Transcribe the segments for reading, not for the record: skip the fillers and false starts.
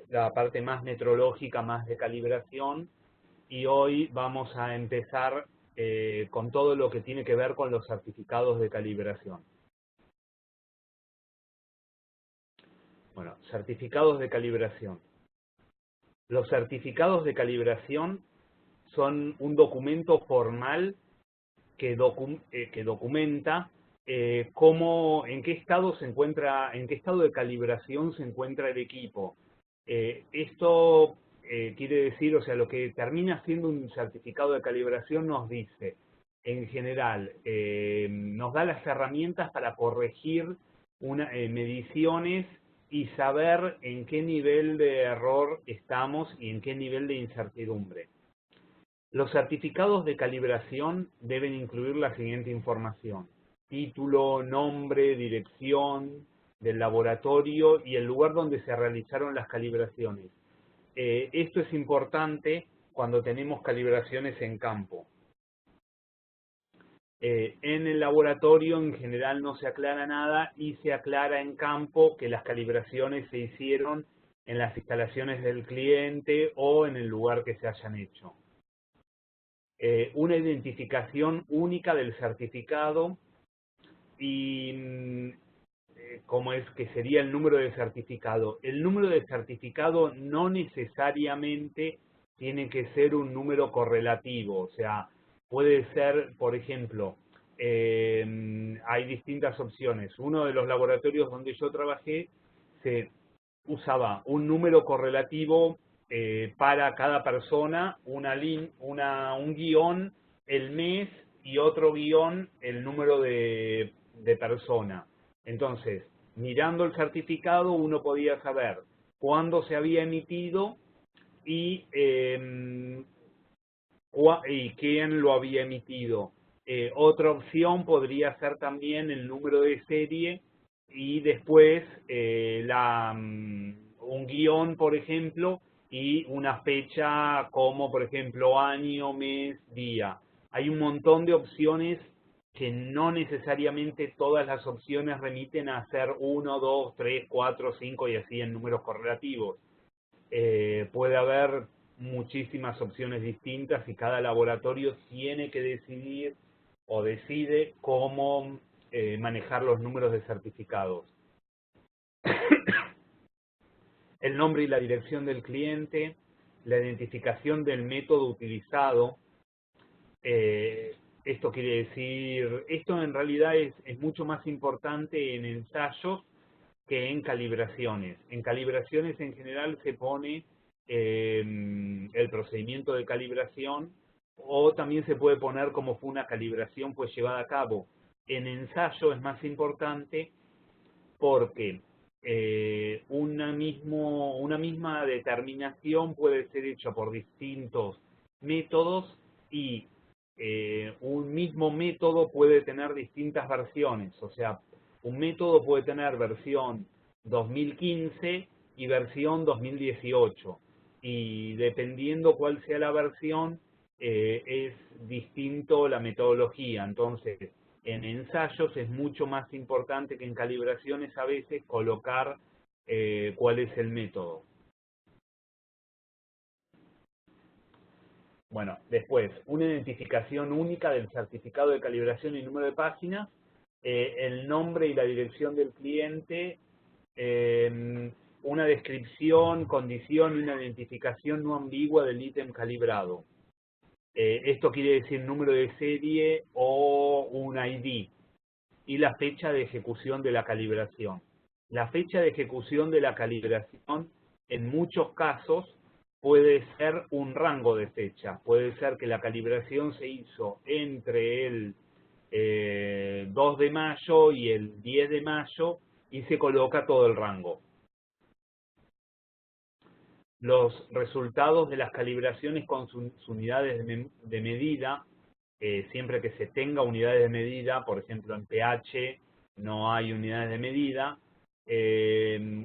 la parte más metrológica, más de calibración, y hoy vamos a empezar con todo lo que tiene que ver con los certificados de calibración. Bueno, certificados de calibración. Los certificados de calibración son un documento formal que documenta en qué estado se encuentra, en qué estado de calibración se encuentra el equipo. Esto quiere decir, o sea, lo que termina siendo un certificado de calibración nos dice, en general, nos da las herramientas para corregir mediciones y saber en qué nivel de error estamos y en qué nivel de incertidumbre. Los certificados de calibración deben incluir la siguiente información: título, nombre, dirección del laboratorio y el lugar donde se realizaron las calibraciones. Esto es importante cuando tenemos calibraciones en campo. En el laboratorio en general no se aclara nada y se aclara en campo que las calibraciones se hicieron en las instalaciones del cliente o en el lugar que se hayan hecho. Una identificación única del certificado y cómo es que sería el número de certificado. El número de certificado no necesariamente tiene que ser un número correlativo, o sea, puede ser, por ejemplo, hay distintas opciones. Uno de los laboratorios donde yo trabajé se usaba un número correlativo para cada persona, un guión, el mes y otro guión, el número de persona. Entonces, mirando el certificado, uno podía saber cuándo se había emitido y quién lo había emitido. Otra opción podría ser también el número de serie y después un guión, por ejemplo, y una fecha como, por ejemplo, año, mes, día. Hay un montón de opciones que no necesariamente todas las opciones remiten a hacer 1, 2, 3, 4, 5 y así en números correlativos. Puede haber muchísimas opciones distintas y cada laboratorio tiene que decidir o decide cómo manejar los números de certificados. El nombre y la dirección del cliente, la identificación del método utilizado. Esto quiere decir, esto en realidad es mucho más importante en ensayos que en calibraciones. En calibraciones en general se pone el procedimiento de calibración o también se puede poner cómo fue una calibración pues llevada a cabo. En ensayo es más importante porque una misma determinación puede ser hecha por distintos métodos y un mismo método puede tener distintas versiones. O sea, un método puede tener versión 2015 y versión 2018. Y dependiendo cuál sea la versión, es distinto la metodología. Entonces, en ensayos es mucho más importante que en calibraciones a veces colocar cuál es el método. Bueno, después, una identificación única del certificado de calibración y número de páginas, el nombre y la dirección del cliente, una descripción, condición y una identificación no ambigua del ítem calibrado. Esto quiere decir número de serie o un ID. Y la fecha de ejecución de la calibración. La fecha de ejecución de la calibración, en muchos casos, puede ser un rango de fecha. Puede ser que la calibración se hizo entre el 2 de mayo y el 10 de mayo y se coloca todo el rango. Los resultados de las calibraciones con sus unidades de medida, siempre que se tenga unidades de medida, por ejemplo en pH no hay unidades de medida,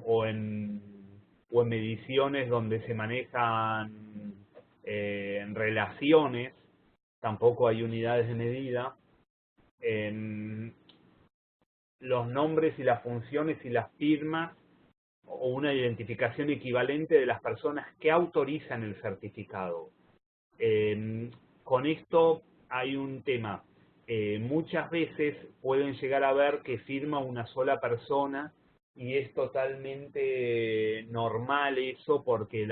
o en mediciones donde se manejan relaciones, tampoco hay unidades de medida. Los nombres y las funciones y las firmas o una identificación equivalente de las personas que autorizan el certificado. Con esto hay un tema. Muchas veces pueden llegar a ver que firma una sola persona y es totalmente normal eso porque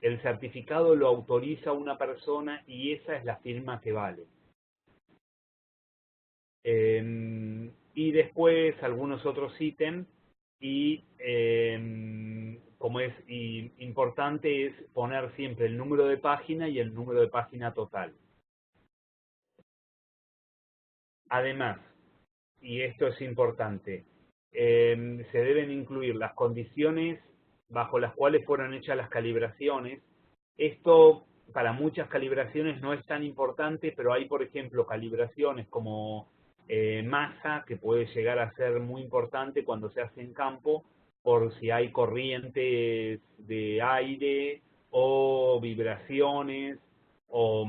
el certificado lo autoriza una persona y esa es la firma que vale. Y después algunos otros ítems y como es importante es poner siempre el número de página y el número de página total. Además, y esto es importante, se deben incluir las condiciones bajo las cuales fueron hechas las calibraciones. Esto para muchas calibraciones no es tan importante, pero hay, por ejemplo, calibraciones como masa, que puede llegar a ser muy importante cuando se hace en campo, por si hay corrientes de aire o vibraciones o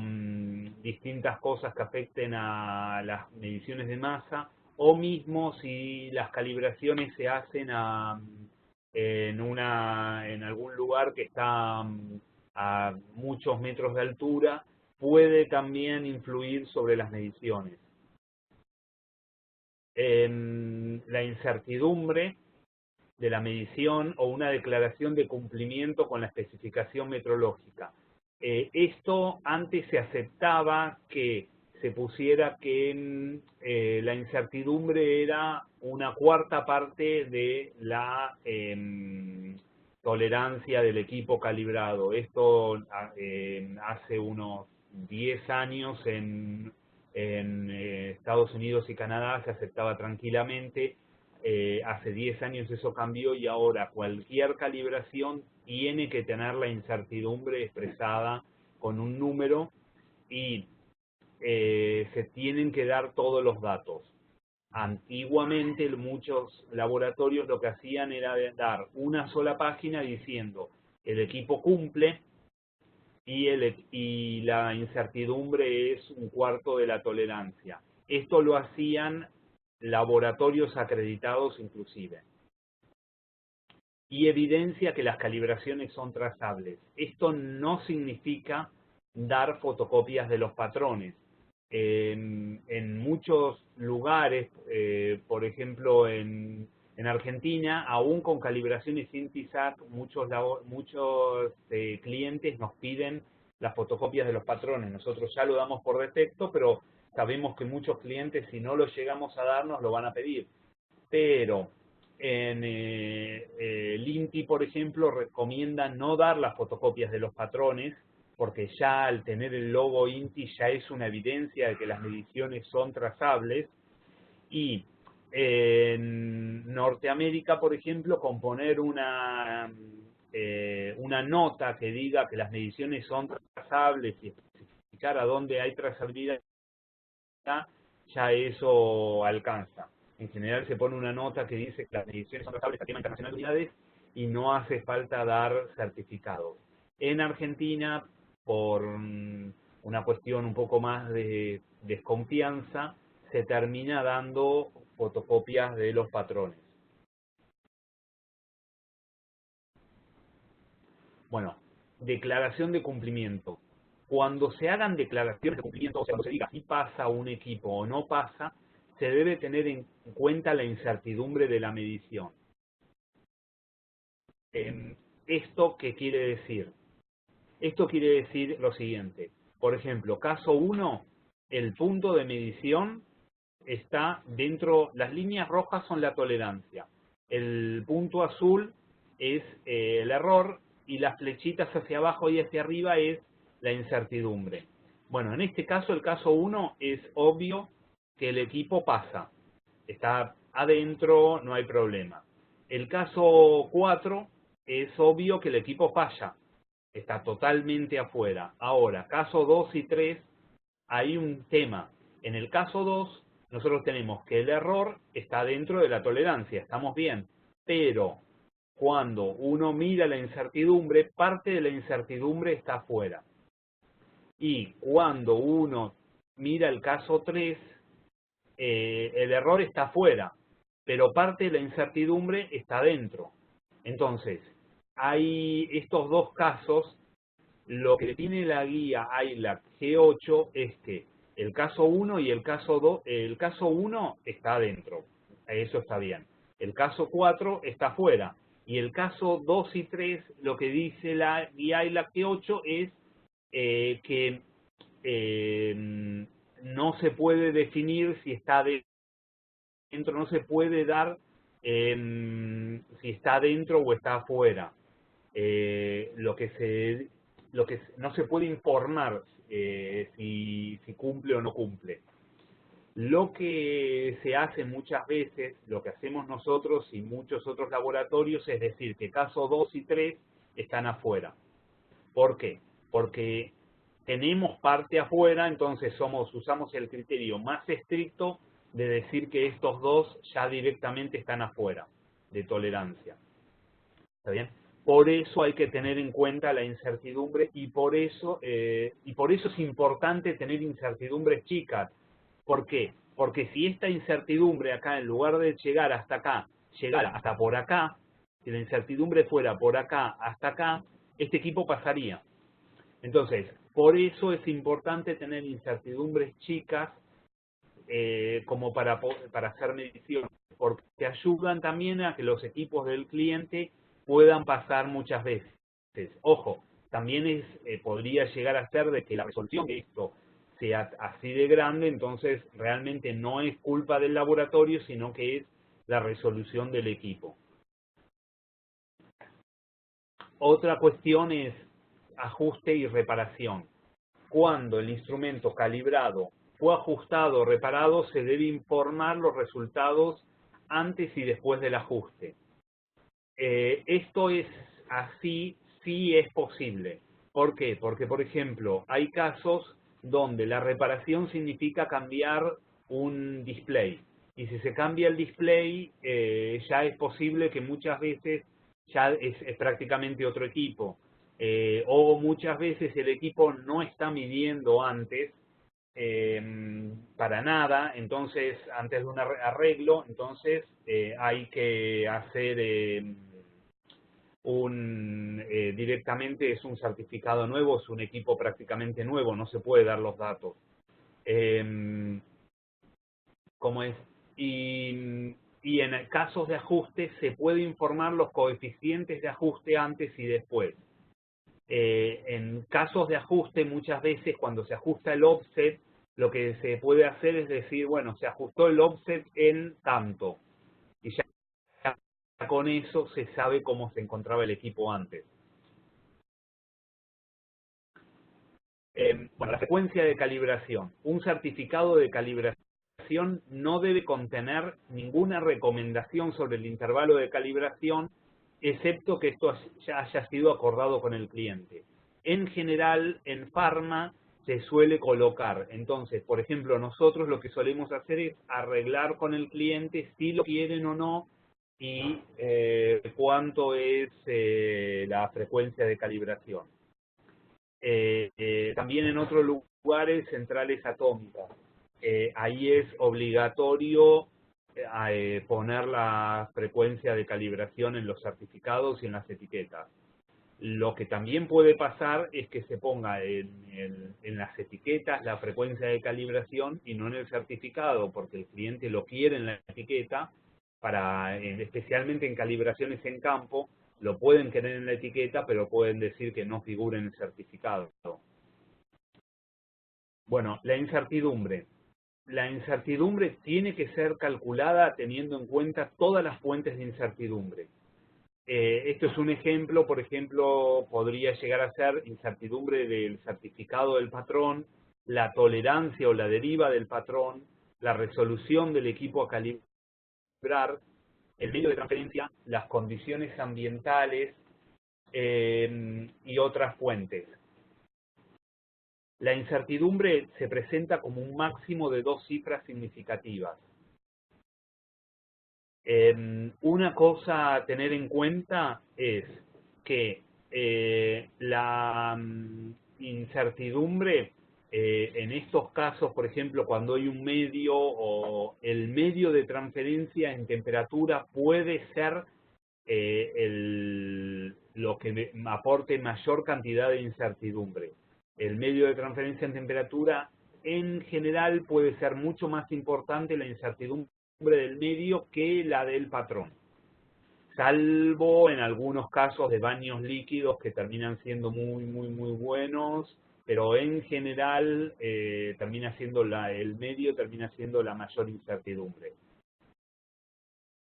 distintas cosas que afecten a las mediciones de masa, o mismo si las calibraciones se hacen en algún lugar que está a muchos metros de altura, puede también influir sobre las mediciones. La incertidumbre de la medición o una declaración de cumplimiento con la especificación metrológica. Esto antes se aceptaba que se pusiera que la incertidumbre era una cuarta parte de la tolerancia del equipo calibrado. Esto hace unos 10 años en Estados Unidos y Canadá se aceptaba tranquilamente. Hace 10 años eso cambió y ahora cualquier calibración tiene que tener la incertidumbre expresada con un número y se tienen que dar todos los datos. Antiguamente muchos laboratorios lo que hacían era dar una sola página diciendo el equipo cumple y la incertidumbre es un cuarto de la tolerancia. Esto lo hacían laboratorios acreditados inclusive. Y evidencia que las calibraciones son trazables. Esto no significa dar fotocopias de los patrones. En muchos lugares, por ejemplo en Argentina, aún con calibraciones sin TISAC, muchos clientes nos piden las fotocopias de los patrones. Nosotros ya lo damos por defecto, pero sabemos que muchos clientes, si no lo llegamos a dar, nos lo van a pedir. Pero en el INTI, por ejemplo, recomienda no dar las fotocopias de los patrones, porque ya al tener el logo INTI ya es una evidencia de que las mediciones son trazables. Y en Norteamérica, por ejemplo, con poner una nota que diga que las mediciones son trazables y especificar a dónde hay trazabilidad, ya eso alcanza. En general se pone una nota que dice que las mediciones son trazables al Esquema Internacional de Unidades y no hace falta dar certificados. En Argentina, por una cuestión un poco más de desconfianza, se termina dando fotocopias de los patrones. Bueno, declaración de cumplimiento. Cuando se hagan declaraciones de cumplimiento, o sea, cuando se diga si pasa un equipo o no pasa, se debe tener en cuenta la incertidumbre de la medición. ¿Esto qué quiere decir? Esto quiere decir lo siguiente. Por ejemplo, caso 1, el punto de medición está dentro, las líneas rojas son la tolerancia, el punto azul es el error y las flechitas hacia abajo y hacia arriba es la incertidumbre. Bueno, en este caso, el caso 1, es obvio que el equipo pasa, está adentro, no hay problema. El caso 4, es obvio que el equipo falla, está totalmente afuera. Ahora, caso 2 y 3, hay un tema. En el caso 2, nosotros tenemos que el error está dentro de la tolerancia, estamos bien, pero cuando uno mira la incertidumbre, parte de la incertidumbre está afuera. Y cuando uno mira el caso 3, el error está afuera, pero parte de la incertidumbre está dentro. Entonces, hay estos dos casos. Lo que tiene la guía ILAC G8 es que el caso 1 y el caso 2, el caso 1 está adentro, eso está bien. El caso 4 está afuera. Y el caso 2 y 3, lo que dice la guía ILAC G8 es que no se puede definir si está dentro, no se puede dar si está dentro o está afuera. Lo que no se puede informar si cumple o no cumple. Lo que se hace muchas veces, lo que hacemos nosotros y muchos otros laboratorios, es decir, que caso 2 y 3 están afuera. ¿Por qué? Porque tenemos parte afuera, entonces usamos el criterio más estricto de decir que estos dos ya directamente están afuera de tolerancia. ¿Está bien? Por eso hay que tener en cuenta la incertidumbre y por eso es importante tener incertidumbres chicas. ¿Por qué? Porque si esta incertidumbre acá, en lugar de llegar hasta acá, llegara hasta por acá, si la incertidumbre fuera por acá hasta acá, este equipo pasaría. Entonces, por eso es importante tener incertidumbres chicas como para hacer mediciones, porque ayudan también a que los equipos del cliente puedan pasar muchas veces. Ojo, también podría llegar a ser de que la resolución de esto sea así de grande, entonces realmente no es culpa del laboratorio, sino que es la resolución del equipo. Otra cuestión es ajuste y reparación. Cuando el instrumento calibrado fue ajustado o reparado, se debe informar los resultados antes y después del ajuste. Esto es así, sí es posible. ¿Por qué? Porque, por ejemplo, hay casos donde la reparación significa cambiar un display. Y si se cambia el display, ya es posible que muchas veces ya es prácticamente otro equipo. O muchas veces el equipo no está midiendo antes para nada, entonces antes de un arreglo, entonces hay que hacer directamente es un certificado nuevo, es un equipo prácticamente nuevo, no se puede dar los datos. ¿Cómo es? Y en casos de ajuste se puede informar los coeficientes de ajuste antes y después. En casos de ajuste, muchas veces cuando se ajusta el offset, lo que se puede hacer es decir, bueno, se ajustó el offset en tanto. Y ya con eso se sabe cómo se encontraba el equipo antes. Bueno, la frecuencia de calibración. Un certificado de calibración no debe contener ninguna recomendación sobre el intervalo de calibración, excepto que esto ya haya sido acordado con el cliente. En general, en Pharma se suele colocar. Entonces, por ejemplo, nosotros lo que solemos hacer es arreglar con el cliente si lo quieren o no y cuánto es la frecuencia de calibración. También en otros lugares, centrales atómicas. Ahí es obligatorio poner la frecuencia de calibración en los certificados y en las etiquetas. Lo que también puede pasar es que se ponga en las etiquetas la frecuencia de calibración y no en el certificado, porque el cliente lo quiere en la etiqueta, especialmente en calibraciones en campo, lo pueden querer en la etiqueta, pero pueden decir que no figura en el certificado. Bueno, la incertidumbre. La incertidumbre tiene que ser calculada teniendo en cuenta todas las fuentes de incertidumbre. Esto es un ejemplo, por ejemplo, podría llegar a ser incertidumbre del certificado del patrón, la tolerancia o la deriva del patrón, la resolución del equipo a calibrar, el medio de transferencia, las condiciones ambientales y otras fuentes. La incertidumbre se presenta como un máximo de 2 cifras significativas. Una cosa a tener en cuenta es que la incertidumbre En estos casos, por ejemplo, cuando hay un medio o el medio de transferencia en temperatura puede ser lo que me aporte mayor cantidad de incertidumbre. El medio de transferencia en temperatura, en general, puede ser mucho más importante la incertidumbre del medio que la del patrón. Salvo en algunos casos de baños líquidos que terminan siendo muy buenos, pero en general termina siendo el medio termina siendo la mayor incertidumbre.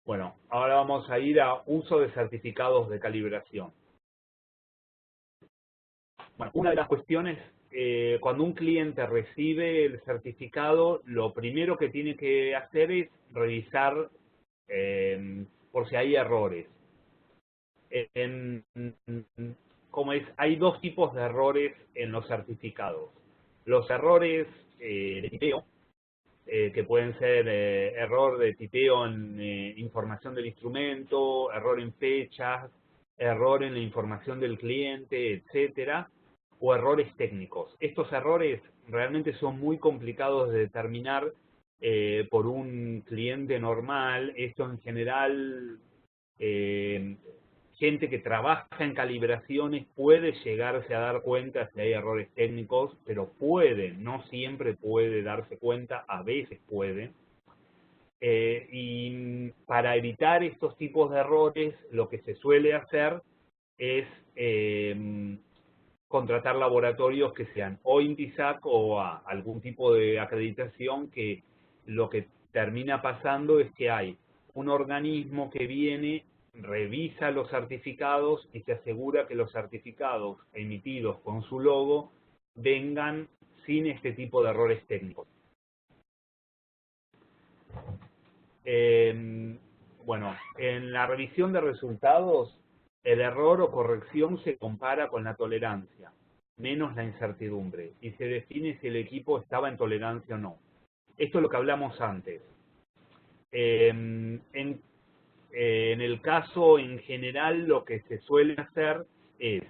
Bueno, ahora vamos a ir a uso de certificados de calibración. Bueno, una de las cuestiones, cuando un cliente recibe el certificado, lo primero que tiene que hacer es revisar por si hay errores. Como es, hay dos tipos de errores en los certificados. Los errores de tipeo, que pueden ser error de tipeo en información del instrumento, error en fechas, error en la información del cliente, etcétera, o errores técnicos. Estos errores realmente son muy complicados de determinar por un cliente normal. Esto en general, gente que trabaja en calibraciones puede llegarse a dar cuenta si hay errores técnicos, pero puede, no siempre puede darse cuenta, a veces puede. Y para evitar estos tipos de errores, lo que se suele hacer es contratar laboratorios que sean o INTISAC o algún tipo de acreditación, que lo que termina pasando es que hay un organismo que viene, revisa los certificados y se asegura que los certificados emitidos con su logo vengan sin este tipo de errores técnicos. Bueno, en la revisión de resultados, el error o corrección se compara con la tolerancia, menos la incertidumbre, y se define si el equipo estaba en tolerancia o no. Esto es lo que hablamos antes. En el caso en general, lo que se suele hacer es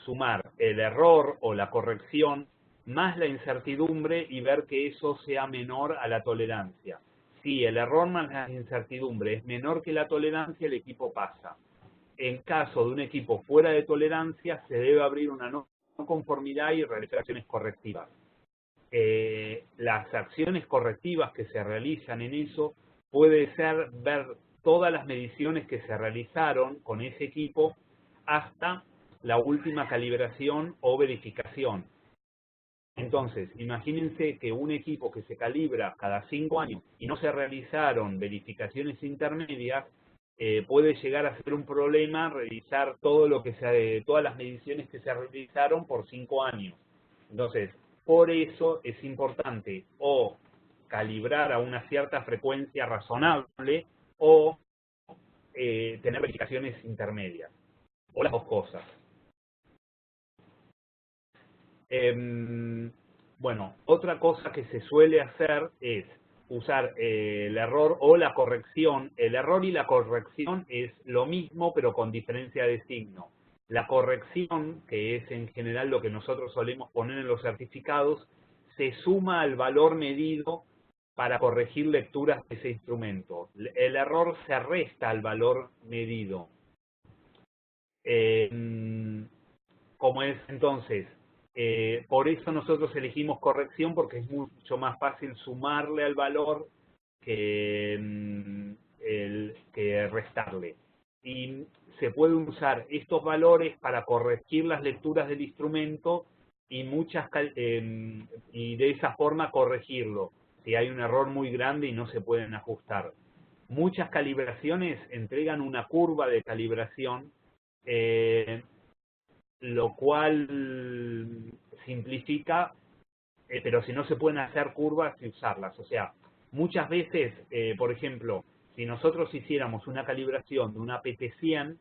sumar el error o la corrección más la incertidumbre y ver que eso sea menor a la tolerancia. Si el error más la incertidumbre es menor que la tolerancia, el equipo pasa. En caso de un equipo fuera de tolerancia, se debe abrir una no conformidad y realizar acciones correctivas. Las acciones correctivas que se realizan en eso puede ser ver todas las mediciones que se realizaron con ese equipo hasta la última calibración o verificación. Entonces, imagínense que un equipo que se calibra cada 5 años y no se realizaron verificaciones intermedias, puede llegar a ser un problema revisar todo lo que todas las mediciones que se realizaron por 5 años. Entonces, por eso es importante o calibrar a una cierta frecuencia razonable o tener verificaciones intermedias, o las dos cosas. Bueno, otra cosa que se suele hacer es usar el error o la corrección. El error y la corrección es lo mismo, pero con diferencia de signo. La corrección, que es en general lo que nosotros solemos poner en los certificados, se suma al valor medido para corregir lecturas de ese instrumento. El error se resta al valor medido. ¿Cómo es entonces? Por eso nosotros elegimos corrección, porque es mucho más fácil sumarle al valor que restarle. Y se pueden usar estos valores para corregir las lecturas del instrumento y de esa forma corregirlo si hay un error muy grande y no se pueden ajustar. Muchas calibraciones entregan una curva de calibración, lo cual simplifica, pero si no se pueden hacer curvas y usarlas. O sea, muchas veces, por ejemplo, si nosotros hiciéramos una calibración de una PT100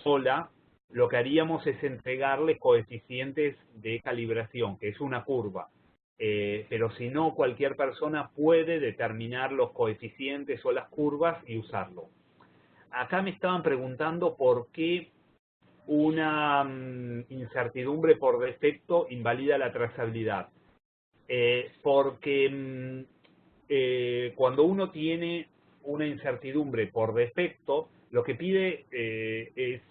sola, lo que haríamos es entregarle coeficientes de calibración, que es una curva. Pero si no, cualquier persona puede determinar los coeficientes o las curvas y usarlo. Acá me estaban preguntando por qué una incertidumbre por defecto invalida la trazabilidad. Porque cuando uno tiene una incertidumbre por defecto, lo que pide es,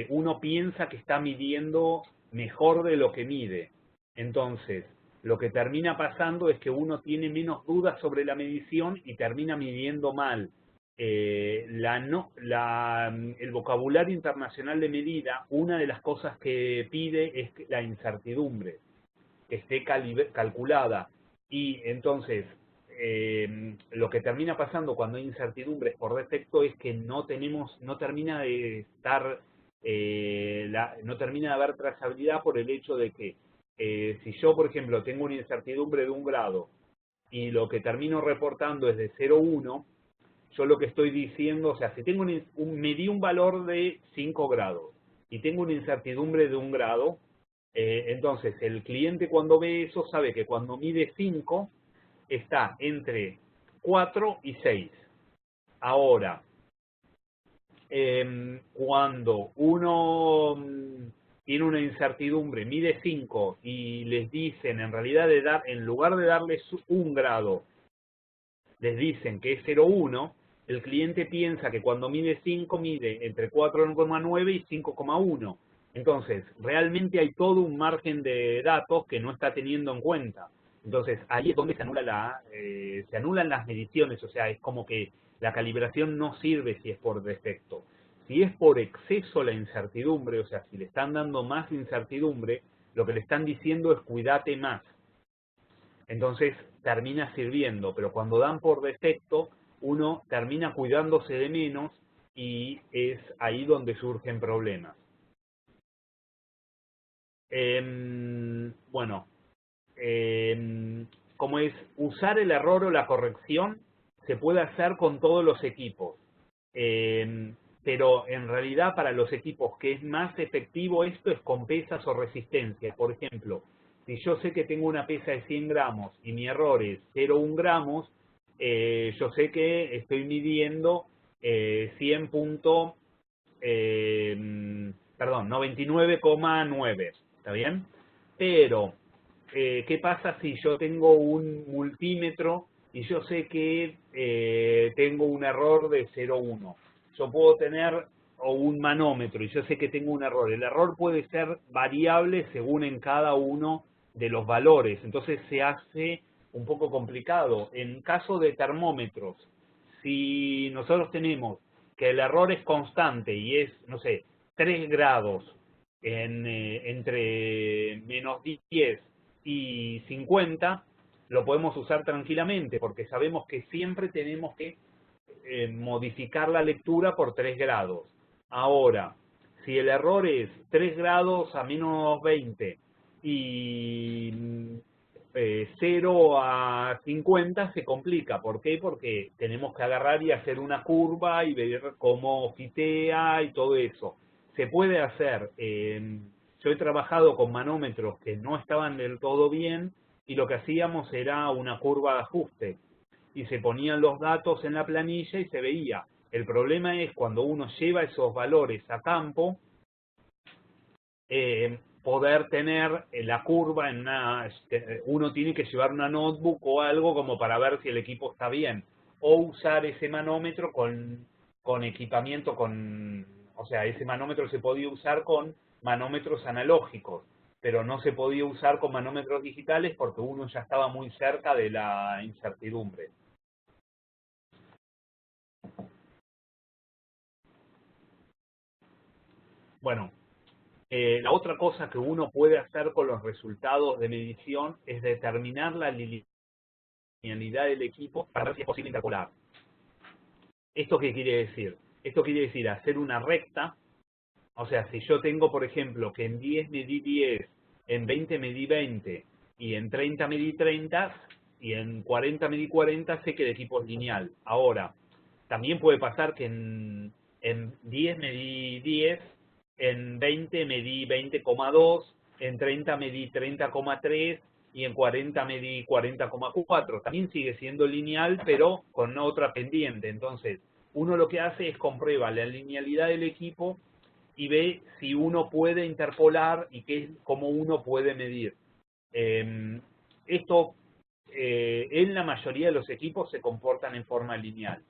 uno piensa que está midiendo mejor de lo que mide. Entonces, lo que termina pasando es que uno tiene menos dudas sobre la medición y termina midiendo mal. El vocabulario internacional de medida, una de las cosas que pide es la incertidumbre, que esté calculada. Y entonces, lo que termina pasando cuando hay incertidumbres por defecto es que no termina de estar, no termina de haber trazabilidad por el hecho de que si yo, por ejemplo, tengo una incertidumbre de 1 grado y lo que termino reportando es de 0,1, yo lo que estoy diciendo, o sea, si tengo medí un valor de 5 grados y tengo una incertidumbre de 1 grado, entonces el cliente cuando ve eso sabe que cuando mide 5 está entre 4 y 6. Ahora, cuando uno tiene una incertidumbre, mide 5 y les dicen, en realidad, en lugar de darles 1 grado, les dicen que es 0,1, el cliente piensa que cuando mide 5 mide entre 4,9 y 5,1. Entonces, realmente hay todo un margen de datos que no está teniendo en cuenta. Entonces, ahí es donde se anulan las mediciones, o sea, es como que la calibración no sirve si es por defecto. Si es por exceso la incertidumbre, o sea, si le están dando más incertidumbre, lo que le están diciendo es cuídate más. Entonces termina sirviendo, pero cuando dan por defecto, uno termina cuidándose de menos y es ahí donde surgen problemas. Bueno, como es usar el error o la corrección, se puede hacer con todos los equipos. Pero en realidad para los equipos que es más efectivo esto es con pesas o resistencia. Por ejemplo, si yo sé que tengo una pesa de 100 gramos y mi error es 0,1 gramos, yo sé que estoy midiendo 100 perdón, 99,9, ¿está bien? Pero, ¿qué pasa si yo tengo un multímetro y yo sé que tengo un error de 0,1? Yo puedo tener o un manómetro y yo sé que tengo un error. El error puede ser variable según en cada uno de los valores, entonces se hace un poco complicado. En caso de termómetros, si nosotros tenemos que el error es constante y es, no sé, 3 grados entre menos 10 y 50, lo podemos usar tranquilamente porque sabemos que siempre tenemos que modificar la lectura por 3 grados. Ahora, si el error es 3 grados a menos 20 y 0 a 50 se complica. ¿Por qué? Porque tenemos que agarrar y hacer una curva y ver cómo fitea y todo eso. Se puede hacer. Yo he trabajado con manómetros que no estaban del todo bien y lo que hacíamos era una curva de ajuste y se ponían los datos en la planilla y se veía. El problema es cuando uno lleva esos valores a campo, poder tener la curva en uno tiene que llevar una notebook o algo como para ver si el equipo está bien, o usar ese manómetro con equipamiento, o sea, ese manómetro se podía usar con manómetros analógicos, pero no se podía usar con manómetros digitales porque uno ya estaba muy cerca de la incertidumbre. Bueno, la otra cosa que uno puede hacer con los resultados de medición es determinar la linealidad del equipo para ver si es posible interpolar. ¿Esto qué quiere decir? Esto quiere decir hacer una recta, o sea, si yo tengo, por ejemplo, que en 10 medí 10, en 20 medí 20, y en 30 medí 30, y en 40 medí 40, sé que el equipo es lineal. Ahora, también puede pasar que en 10 medí 10, en 20 medí 20,2, en 30 medí 30,3 y en 40 medí 40,4. También sigue siendo lineal, pero con otra pendiente. Entonces, uno lo que hace es comprueba la linealidad del equipo y ve si uno puede interpolar y cómo uno puede medir. Esto en la mayoría de los equipos se comportan en forma lineal.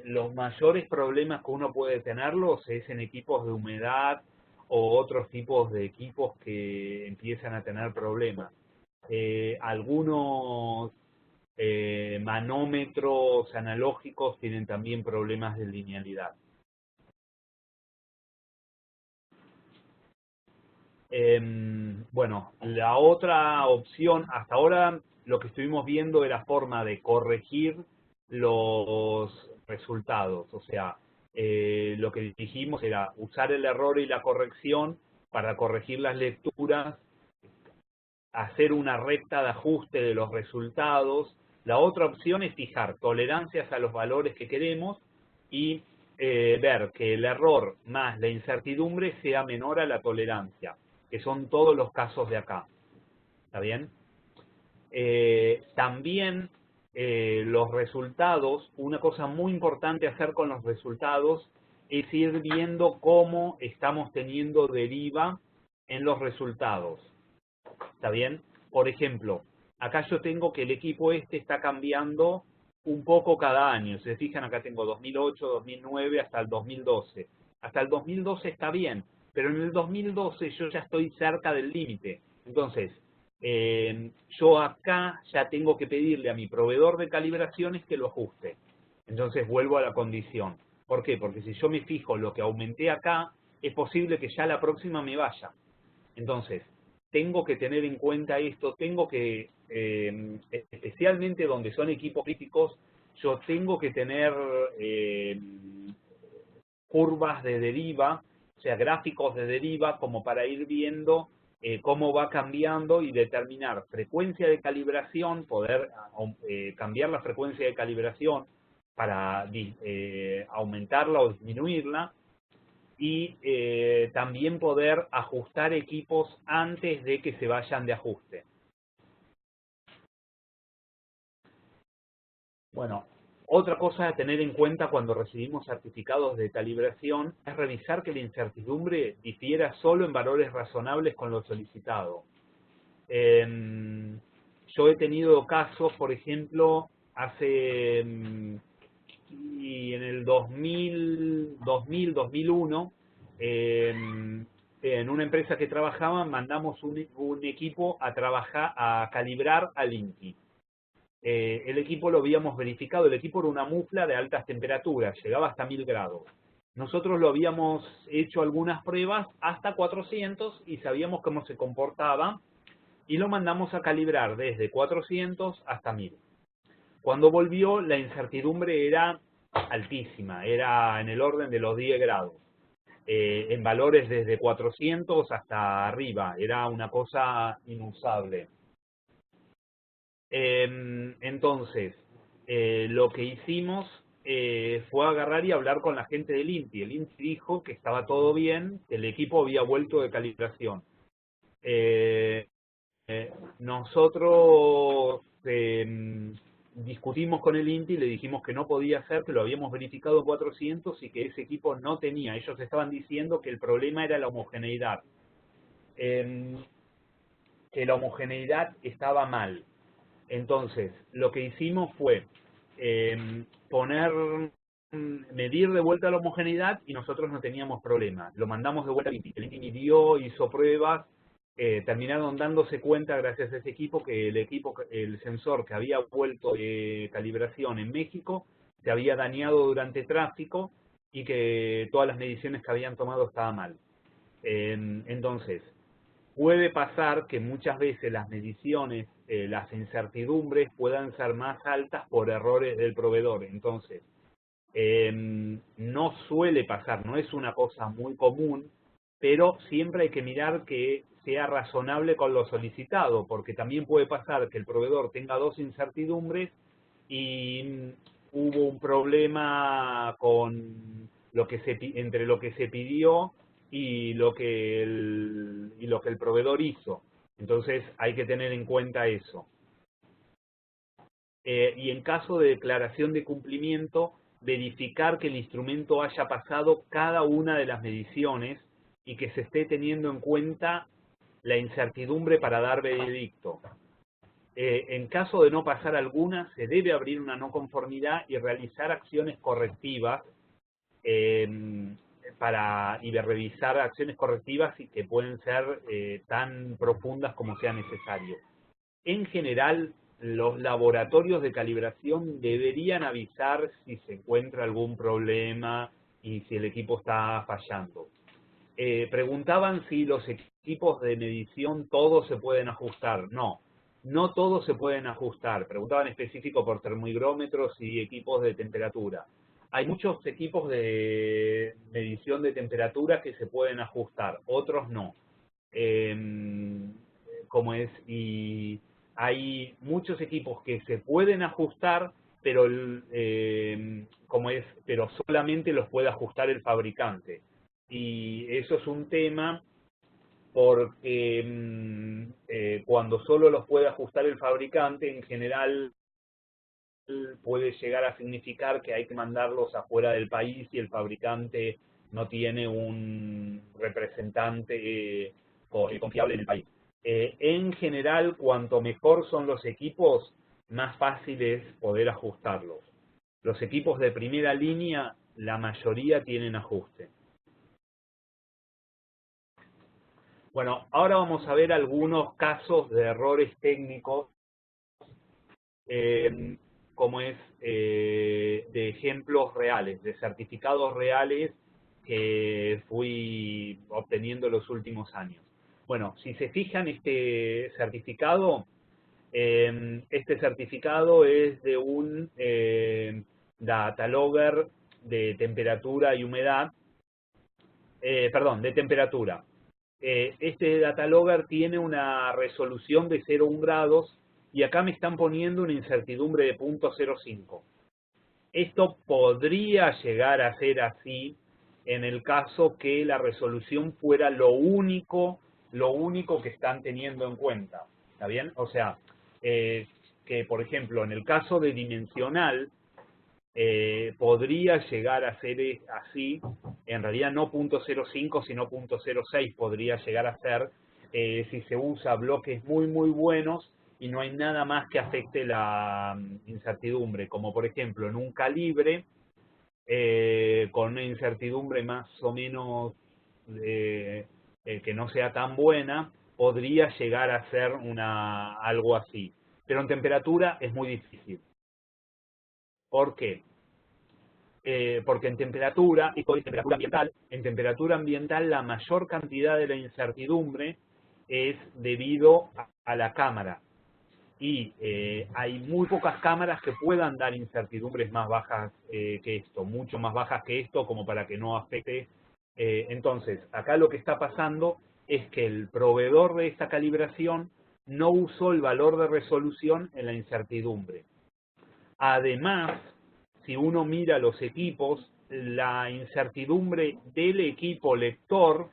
Los mayores problemas que uno puede tenerlos es en equipos de humedad o otros tipos de equipos que empiezan a tener problemas. Algunos manómetros analógicos tienen también problemas de linealidad. Bueno, la otra opción, hasta ahora lo que estuvimos viendo era forma de corregir los resultados, o sea, lo que dijimos era usar el error y la corrección para corregir las lecturas, hacer una recta de ajuste de los resultados. La otra opción es fijar tolerancias a los valores que queremos y ver que el error más la incertidumbre sea menor a la tolerancia, que son todos los casos de acá. ¿Está bien? También los resultados, una cosa muy importante hacer con los resultados es ir viendo cómo estamos teniendo deriva en los resultados. ¿Está bien? Por ejemplo, acá yo tengo que el equipo está cambiando un poco cada año. Si se fijan, acá tengo 2008, 2009 hasta el 2012. Hasta el 2012 está bien, pero en el 2012 yo ya estoy cerca del límite. Entonces, yo acá ya tengo que pedirle a mi proveedor de calibraciones que lo ajuste. Entonces vuelvo a la condición. ¿Por qué? Porque si yo me fijo lo que aumenté acá, es posible que ya la próxima me vaya. Entonces, tengo que tener en cuenta esto, tengo que, especialmente donde son equipos críticos, yo tengo que tener curvas de deriva, o sea, gráficos de deriva, como para ir viendo cómo va cambiando y determinar frecuencia de calibración, poder cambiar la frecuencia de calibración para aumentarla o disminuirla, y también poder ajustar equipos antes de que se vayan de ajuste. Bueno, otra cosa a tener en cuenta cuando recibimos certificados de calibración es revisar que la incertidumbre difiera solo en valores razonables con lo solicitado. Yo he tenido casos, por ejemplo, y en el 2001, en una empresa que trabajaba, mandamos un equipo a trabajar, a calibrar al INTI. El equipo lo habíamos verificado, el equipo era una mufla de altas temperaturas, llegaba hasta 1000 grados. Nosotros lo habíamos hecho algunas pruebas hasta 400 y sabíamos cómo se comportaba, y lo mandamos a calibrar desde 400 hasta 1000. Cuando volvió, la incertidumbre era altísima, era en el orden de los 10 grados, en valores desde 400 hasta arriba, era una cosa inusable. Entonces, lo que hicimos fue agarrar y hablar con la gente del INTI. El INTI dijo que estaba todo bien, que el equipo había vuelto de calibración. Nosotros discutimos con el INTI y le dijimos que no podía ser, que lo habíamos verificado 400 y que ese equipo no tenía. Ellos estaban diciendo que el problema era la homogeneidad, que la homogeneidad estaba mal. Entonces, lo que hicimos fue medir de vuelta la homogeneidad y nosotros no teníamos problema. Lo mandamos de vuelta al INTI. El INTI midió, hizo pruebas, terminaron dándose cuenta gracias a ese equipo que el sensor que había vuelto de calibración en México se había dañado durante tráfico y que todas las mediciones que habían tomado estaban mal. Entonces, puede pasar que muchas veces las mediciones, las incertidumbres puedan ser más altas por errores del proveedor. Entonces, no suele pasar, no es una cosa muy común, pero siempre hay que mirar que sea razonable con lo solicitado, porque también puede pasar que el proveedor tenga dos incertidumbres y hubo un problema con entre lo que se pidió y lo que el proveedor hizo. Entonces hay que tener en cuenta eso. Y en caso de declaración de cumplimiento, verificar que el instrumento haya pasado cada una de las mediciones y que se esté teniendo en cuenta la incertidumbre para dar veredicto. En caso de no pasar alguna, se debe abrir una no conformidad y realizar acciones correctivas y de revisar acciones correctivas y que pueden ser tan profundas como sea necesario. En general, los laboratorios de calibración deberían avisar si se encuentra algún problema y si el equipo está fallando. Preguntaban si los equipos de medición todos se pueden ajustar. No, no todos se pueden ajustar. Preguntaban específico por termómetros y equipos de temperatura. Hay muchos equipos de medición de temperatura que se pueden ajustar, otros no. Y hay muchos equipos que se pueden ajustar, pero pero solamente los puede ajustar el fabricante. Y eso es un tema porque cuando solo los puede ajustar el fabricante, en general puede llegar a significar que hay que mandarlos afuera del país y el fabricante no tiene un representante confiable en el país. En general, cuanto mejor son los equipos, más fácil es poder ajustarlos. Los equipos de primera línea, la mayoría tienen ajuste. Bueno, ahora vamos a ver algunos casos de errores técnicos, como es de ejemplos reales, de certificados reales que fui obteniendo los últimos años. Bueno, si se fijan, este certificado es de un datalogger de temperatura y humedad, de temperatura. Este datalogger tiene una resolución de 0,1 grados y acá me están poniendo una incertidumbre de 0.05. Esto podría llegar a ser así en el caso que la resolución fuera lo único que están teniendo en cuenta. ¿Está bien? O sea, que por ejemplo en el caso de dimensional podría llegar a ser así, en realidad no 0.05 sino 0.06 podría llegar a ser si se usa bloques muy buenos y no hay nada más que afecte la incertidumbre, como por ejemplo en un calibre con una incertidumbre más o menos que no sea tan buena, podría llegar a ser algo así. Pero en temperatura es muy difícil. ¿Por qué? Porque en temperatura temperatura ambiental la mayor cantidad de la incertidumbre es debido a la cámara. Y hay muy pocas cámaras que puedan dar incertidumbres más bajas que esto, mucho más bajas que esto, como para que no afecte. Entonces, acá lo que está pasando es que el proveedor de esta calibración no usó el valor de resolución en la incertidumbre. Además, si uno mira los equipos, la incertidumbre del equipo lector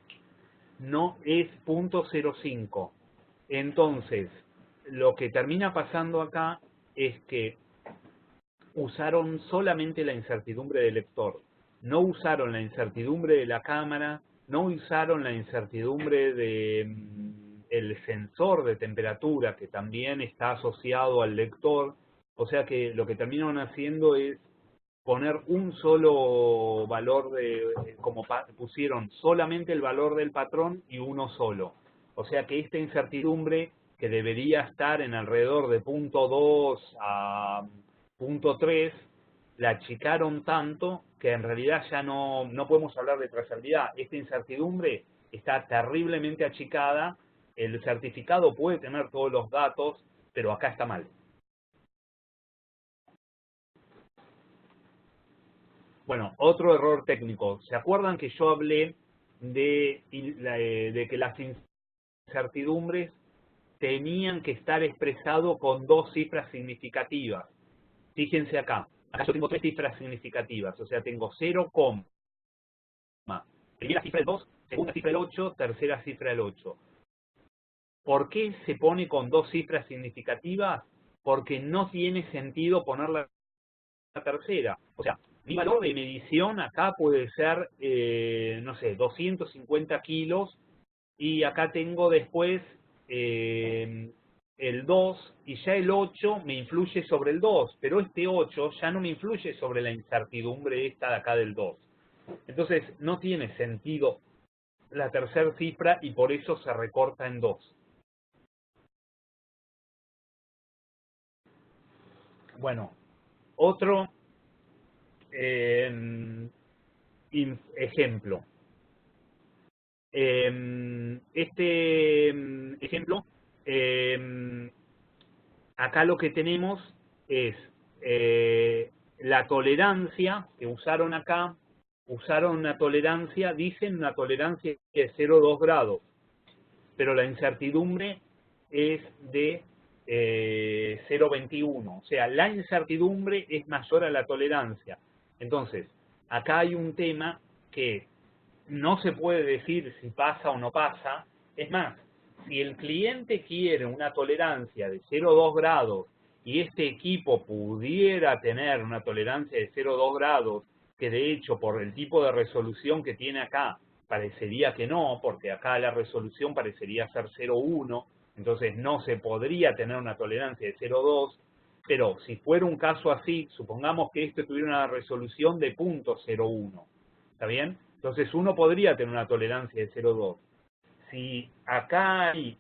no es 0.05. Entonces, lo que termina pasando acá es que usaron solamente la incertidumbre del lector. No usaron la incertidumbre de la cámara, no usaron la incertidumbre del sensor de temperatura, que también está asociado al lector. O sea que lo que terminaron haciendo es poner un solo valor como pusieron solamente el valor del patrón y uno solo. O sea que esta incertidumbre, que debería estar en alrededor de 0.2 a 0.3, la achicaron tanto que en realidad ya no podemos hablar de trazabilidad. Esta incertidumbre está terriblemente achicada, el certificado puede tener todos los datos, pero acá está mal. Bueno, otro error técnico. ¿Se acuerdan que yo hablé de que las incertidumbres tenían que estar expresado con dos cifras significativas? Fíjense acá. Acá yo tengo tres cifras significativas. O sea, tengo 0, primera cifra del 2, segunda cifra del 8, tercera cifra del 8. ¿Por qué se pone con dos cifras significativas? Porque no tiene sentido poner la tercera. O sea, mi valor de medición acá puede ser, no sé, 250 kilos, y acá tengo después el 2 y ya el 8 me influye sobre el 2, pero este 8 ya no me influye sobre la incertidumbre esta de acá del 2. Entonces no tiene sentido la tercera cifra y por eso se recorta en 2. Bueno, otro ejemplo. Este ejemplo, acá lo que tenemos es la tolerancia que usaron acá, usaron una tolerancia, dicen una tolerancia de 0,2 grados, pero la incertidumbre es de 0,21, o sea, la incertidumbre es mayor a la tolerancia. Entonces, acá hay un tema que no se puede decir si pasa o no pasa. Es más, si el cliente quiere una tolerancia de 0,2 grados y este equipo pudiera tener una tolerancia de 0,2 grados, que de hecho por el tipo de resolución que tiene acá, parecería que no, porque acá la resolución parecería ser 0,1, entonces no se podría tener una tolerancia de 0,2, pero si fuera un caso así, supongamos que esto tuviera una resolución de 0,01, ¿está bien? Entonces uno podría tener una tolerancia de 0,2. Si acá hay,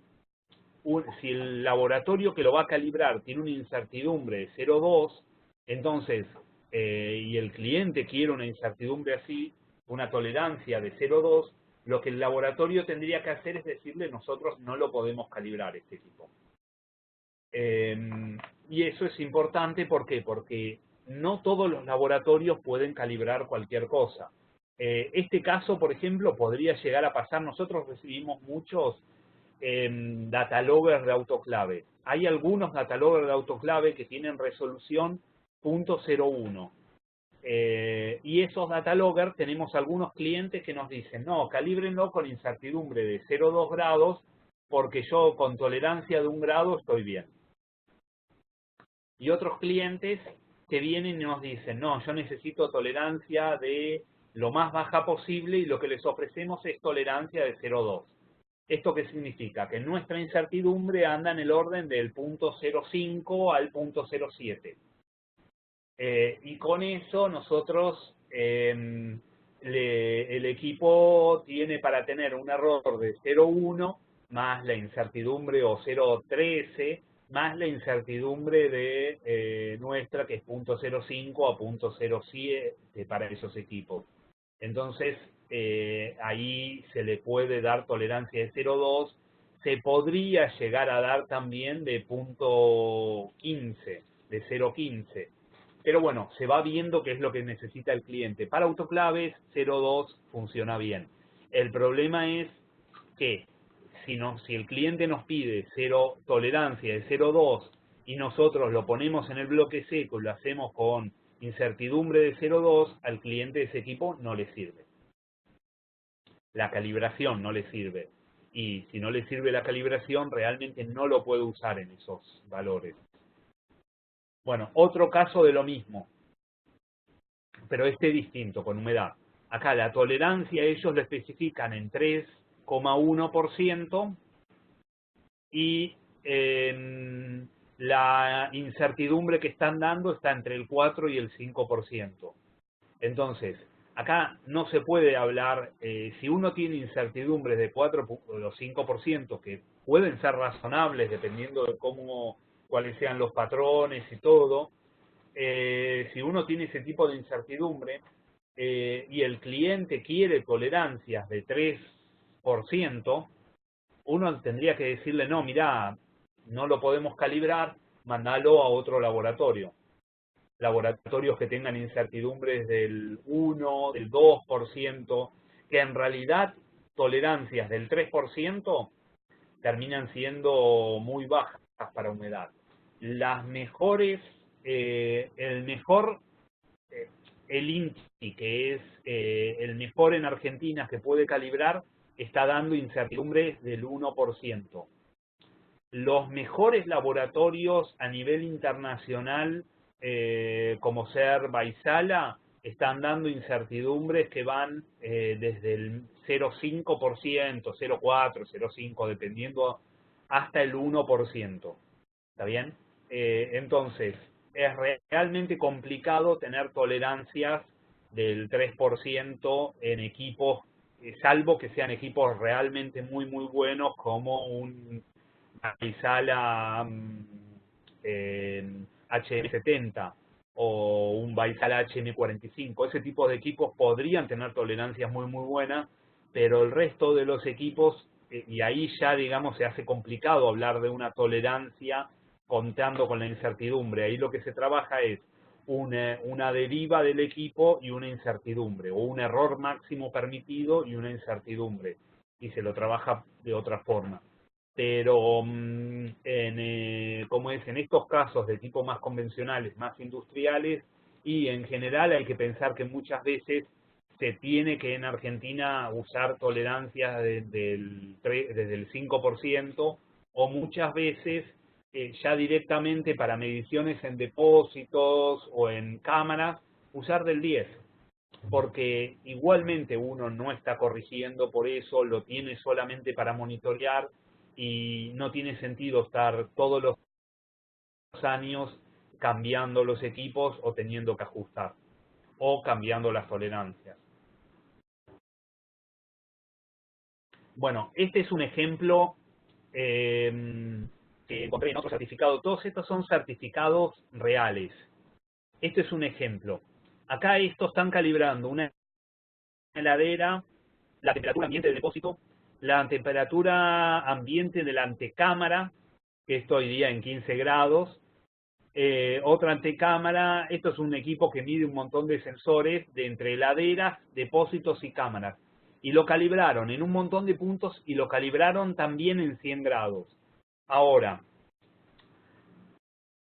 si el laboratorio que lo va a calibrar tiene una incertidumbre de 0,2, entonces, y el cliente quiere una incertidumbre así, una tolerancia de 0,2, lo que el laboratorio tendría que hacer es decirle, nosotros no lo podemos calibrar este equipo. Y eso es importante, ¿por qué? Porque no todos los laboratorios pueden calibrar cualquier cosa. Este caso, por ejemplo, podría llegar a pasar. Nosotros recibimos muchos dataloggers de autoclave. Hay algunos dataloggers de autoclave que tienen resolución .01. Y esos dataloggers, tenemos algunos clientes que nos dicen, no, calíbrenlo con incertidumbre de 0,2 grados, porque yo con tolerancia de 1 grado estoy bien. Y otros clientes que vienen y nos dicen, no, yo necesito tolerancia de lo más baja posible y lo que les ofrecemos es tolerancia de 0,2. ¿Esto qué significa? Que nuestra incertidumbre anda en el orden del .05 al .07. Y con eso nosotros, el equipo tiene para tener un error de 0,1 más la incertidumbre o 0,13 más la incertidumbre de nuestra, que es .05 a .07 para esos equipos. Entonces, ahí se le puede dar tolerancia de 0,2, se podría llegar a dar también de .15, de 0,15. Pero bueno, se va viendo qué es lo que necesita el cliente. Para autoclaves, 0,2 funciona bien. El problema es que si el cliente nos pide tolerancia de 0,2 y nosotros lo ponemos en el bloque seco y lo hacemos con incertidumbre de 0,2, al cliente de ese equipo no le sirve. La calibración no le sirve. Y si no le sirve la calibración, realmente no lo puede usar en esos valores. Bueno, otro caso de lo mismo, pero este distinto, con humedad. Acá la tolerancia ellos lo especifican en 3,1% y la incertidumbre que están dando está entre el 4 y el 5%. Entonces, acá no se puede hablar, si uno tiene incertidumbres de 4 o 5%, que pueden ser razonables dependiendo de cuáles sean los patrones y todo, si uno tiene ese tipo de incertidumbre y el cliente quiere tolerancias de 3%, uno tendría que decirle, no, mirá, no lo podemos calibrar, mandalo a otro laboratorio. Laboratorios que tengan incertidumbres del 1, del 2%, que en realidad tolerancias del 3% terminan siendo muy bajas para humedad. Las mejores, el INTI, que es el mejor en Argentina que puede calibrar, está dando incertidumbres del 1%. Los mejores laboratorios a nivel internacional, como ser Baisala, están dando incertidumbres que van desde el 0,5%, 0,4%, 0,5%, dependiendo hasta el 1%. ¿Está bien? Entonces, es realmente complicado tener tolerancias del 3% en equipos, salvo que sean equipos realmente muy, muy buenos, como un Vaisala HM70 o un Vaisala HM45. Ese tipo de equipos podrían tener tolerancias muy, muy buenas, pero el resto de los equipos, y ahí ya, digamos, se hace complicado hablar de una tolerancia contando con la incertidumbre. Ahí lo que se trabaja es una deriva del equipo y una incertidumbre, o un error máximo permitido y una incertidumbre, y se lo trabaja de otra forma. Pero, como es, en estos casos de tipo más convencionales, más industriales, y en general hay que pensar que muchas veces se tiene que en Argentina usar tolerancias desde el 5%, o muchas veces ya directamente para mediciones en depósitos o en cámaras, usar del 10, porque igualmente uno no está corrigiendo por eso, lo tiene solamente para monitorear y no tiene sentido estar todos los años cambiando los equipos o teniendo que ajustar o cambiando las tolerancias. Bueno, este es un ejemplo que encontré en otro certificado. Todos estos son certificados reales. Este es un ejemplo. Acá estos están calibrando una heladera, la temperatura ambiente del depósito, la temperatura ambiente de la antecámara, que esto iría en 15 grados, otra antecámara. Esto es un equipo que mide un montón de sensores de entre heladeras, depósitos y cámaras. Y lo calibraron en un montón de puntos y lo calibraron también en 100 grados. Ahora,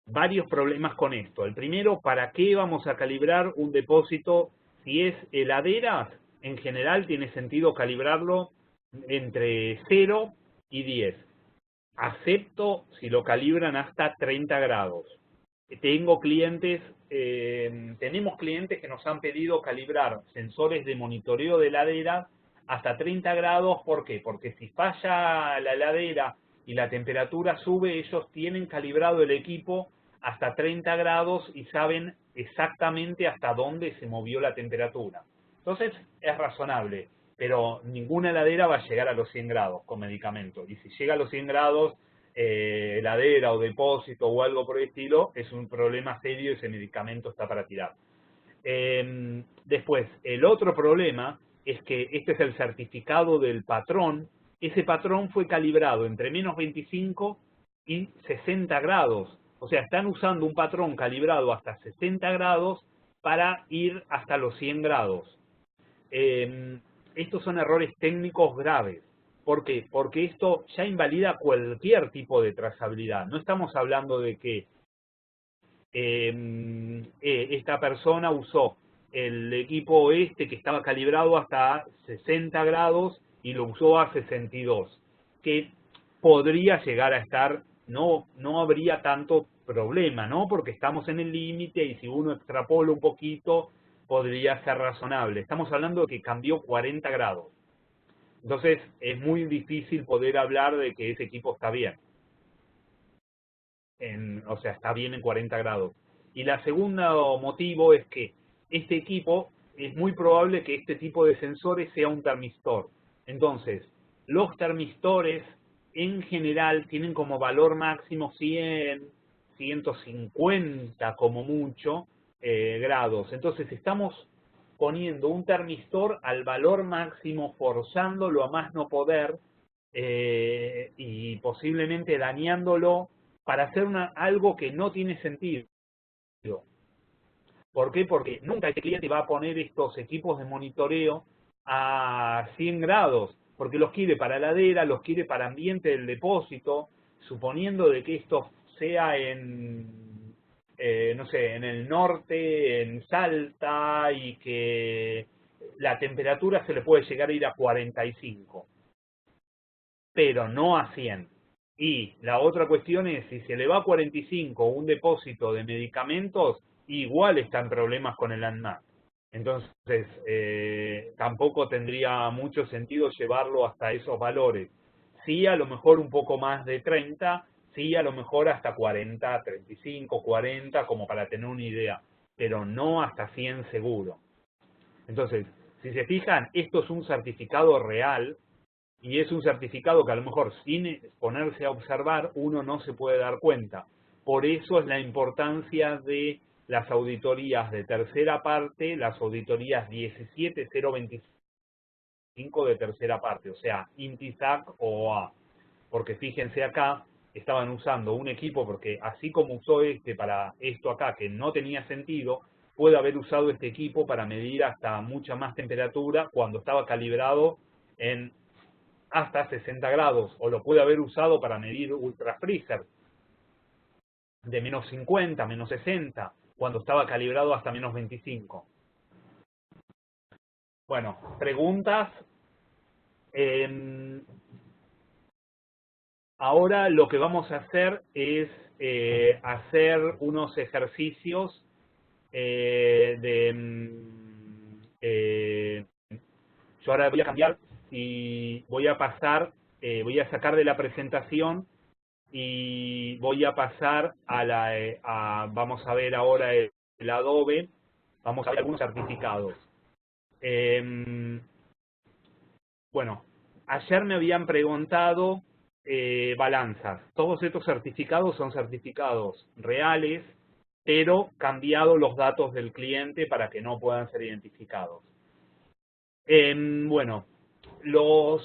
varios problemas con esto. El primero, ¿para qué vamos a calibrar un depósito? Si es heladeras, en general tiene sentido calibrarlo entre 0 y 10. Acepto si lo calibran hasta 30 grados. Tenemos clientes que nos han pedido calibrar sensores de monitoreo de heladera hasta 30 grados. ¿Por qué? Porque si falla la heladera y la temperatura sube, ellos tienen calibrado el equipo hasta 30 grados y saben exactamente hasta dónde se movió la temperatura. Entonces es razonable, pero ninguna heladera va a llegar a los 100 grados con medicamento. Y si llega a los 100 grados, heladera o depósito o algo por el estilo, es un problema serio y ese medicamento está para tirar. Después, el otro problema es que este es el certificado del patrón. Ese patrón fue calibrado entre menos 25 y 60 grados. O sea, están usando un patrón calibrado hasta 60 grados para ir hasta los 100 grados. Estos son errores técnicos graves. ¿Por qué? Porque esto ya invalida cualquier tipo de trazabilidad. No estamos hablando de que esta persona usó el equipo que estaba calibrado hasta 60 grados y lo usó a 62, que podría llegar a estar, no habría tanto problema, ¿no? Porque estamos en el límite y si uno extrapola un poquito podría ser razonable. Estamos hablando de que cambió 40 grados. Entonces es muy difícil poder hablar de que ese equipo está bien. O sea, está bien en 40 grados. Y la segunda motivo es que este equipo, es muy probable que este tipo de sensores sea un termistor. Entonces, los termistores en general tienen como valor máximo 100, 150 como mucho grados. Entonces estamos poniendo un termistor al valor máximo, forzándolo a más no poder y posiblemente dañándolo para hacer algo que no tiene sentido. ¿Por qué? Porque nunca el cliente va a poner estos equipos de monitoreo a 100 grados, porque los quiere para heladera, los quiere para ambiente del depósito, suponiendo de que esto sea no sé, en el norte, en Salta, y que la temperatura se le puede llegar a ir a 45, pero no a 100. Y la otra cuestión es, si se le va a 45 un depósito de medicamentos, igual están problemas con el ANMAT. Entonces, tampoco tendría mucho sentido llevarlo hasta esos valores. sí a lo mejor un poco más de 30, sí a lo mejor hasta 40, 35, 40, como para tener una idea, pero no hasta 100 seguro. Entonces, si se fijan, esto es un certificado real, y es un certificado que a lo mejor sin ponerse a observar uno no se puede dar cuenta. Por eso es la importancia de las auditorías de tercera parte, las auditorías 17025 de tercera parte, o sea, INTISAC o OA. Porque fíjense acá, estaban usando un equipo, porque así como usó este para esto acá, que no tenía sentido, puede haber usado este equipo para medir hasta mucha más temperatura cuando estaba calibrado en hasta 60 grados, o lo puede haber usado para medir ultra freezer de menos 50, menos 60, cuando estaba calibrado hasta menos 25. Bueno, preguntas. Ahora lo que vamos a hacer es hacer unos ejercicios yo ahora voy a cambiar y voy a pasar, voy a sacar de la presentación y voy a pasar vamos a ver ahora el Adobe, vamos a ver algunos certificados. Bueno, ayer me habían preguntado balanzas. Todos estos certificados son certificados reales, pero cambiados los datos del cliente para que no puedan ser identificados. Bueno, lo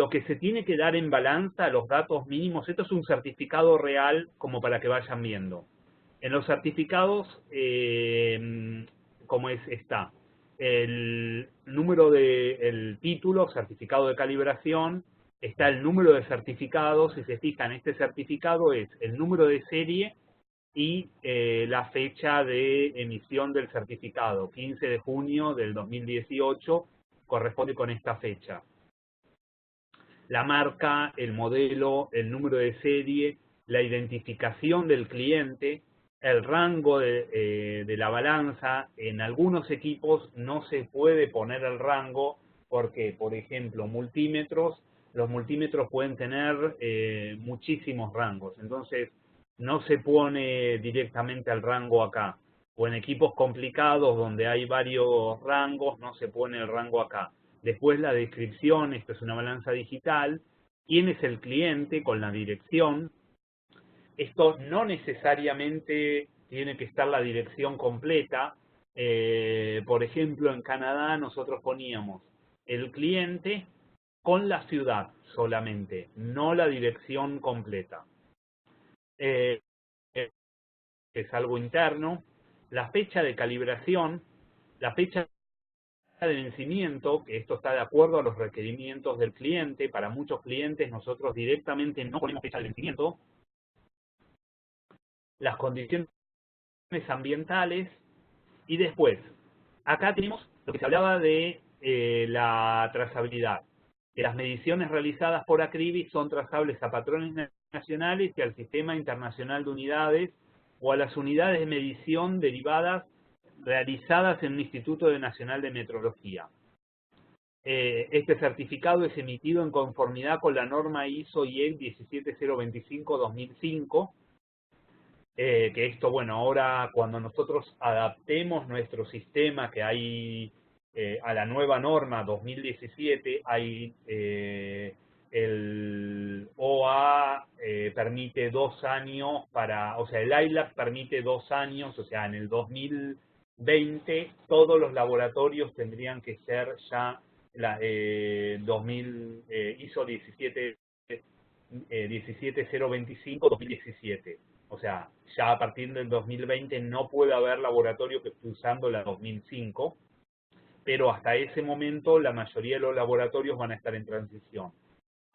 que se tiene que dar en balanza, los datos mínimos, esto es un certificado real como para que vayan viendo. En los certificados, como está el número el título, certificado de calibración, está el número de certificados, si se fijan, este certificado es el número de serie y la fecha de emisión del certificado, 15 de junio del 2018, corresponde con esta fecha. La marca, el modelo, el número de serie, la identificación del cliente, el rango de la balanza. En algunos equipos no se puede poner el rango porque, por ejemplo, los multímetros pueden tener muchísimos rangos. Entonces, no se pone directamente el rango acá. O en equipos complicados donde hay varios rangos, no se pone el rango acá. Después la descripción, esto es una balanza digital. ¿Quién es el cliente con la dirección? Esto no necesariamente tiene que estar la dirección completa. Por ejemplo, en Canadá nosotros poníamos el cliente con la ciudad solamente, no la dirección completa. Es algo interno. La fecha de calibración, la fecha de vencimiento, que esto está de acuerdo a los requerimientos del cliente. Para muchos clientes nosotros directamente no ponemos fecha de vencimiento. Las condiciones ambientales y después, acá tenemos lo que se hablaba de la trazabilidad. Que las mediciones realizadas por Acribi son trazables a patrones nacionales y al Sistema Internacional de Unidades o a las unidades de medición derivadas realizadas en un Instituto Nacional de Metrología. Este certificado es emitido en conformidad con la norma ISO IEC 17025-2005, que esto, bueno, ahora cuando nosotros adaptemos nuestro sistema que hay a la nueva norma 2017, hay el OA permite 2 años o sea, el ILAC permite 2 años, o sea, en el 2020 todos los laboratorios tendrían que ser ya ISO 17025-2017. O sea, ya a partir del 2020 no puede haber laboratorio que esté usando la 2005, pero hasta ese momento la mayoría de los laboratorios van a estar en transición.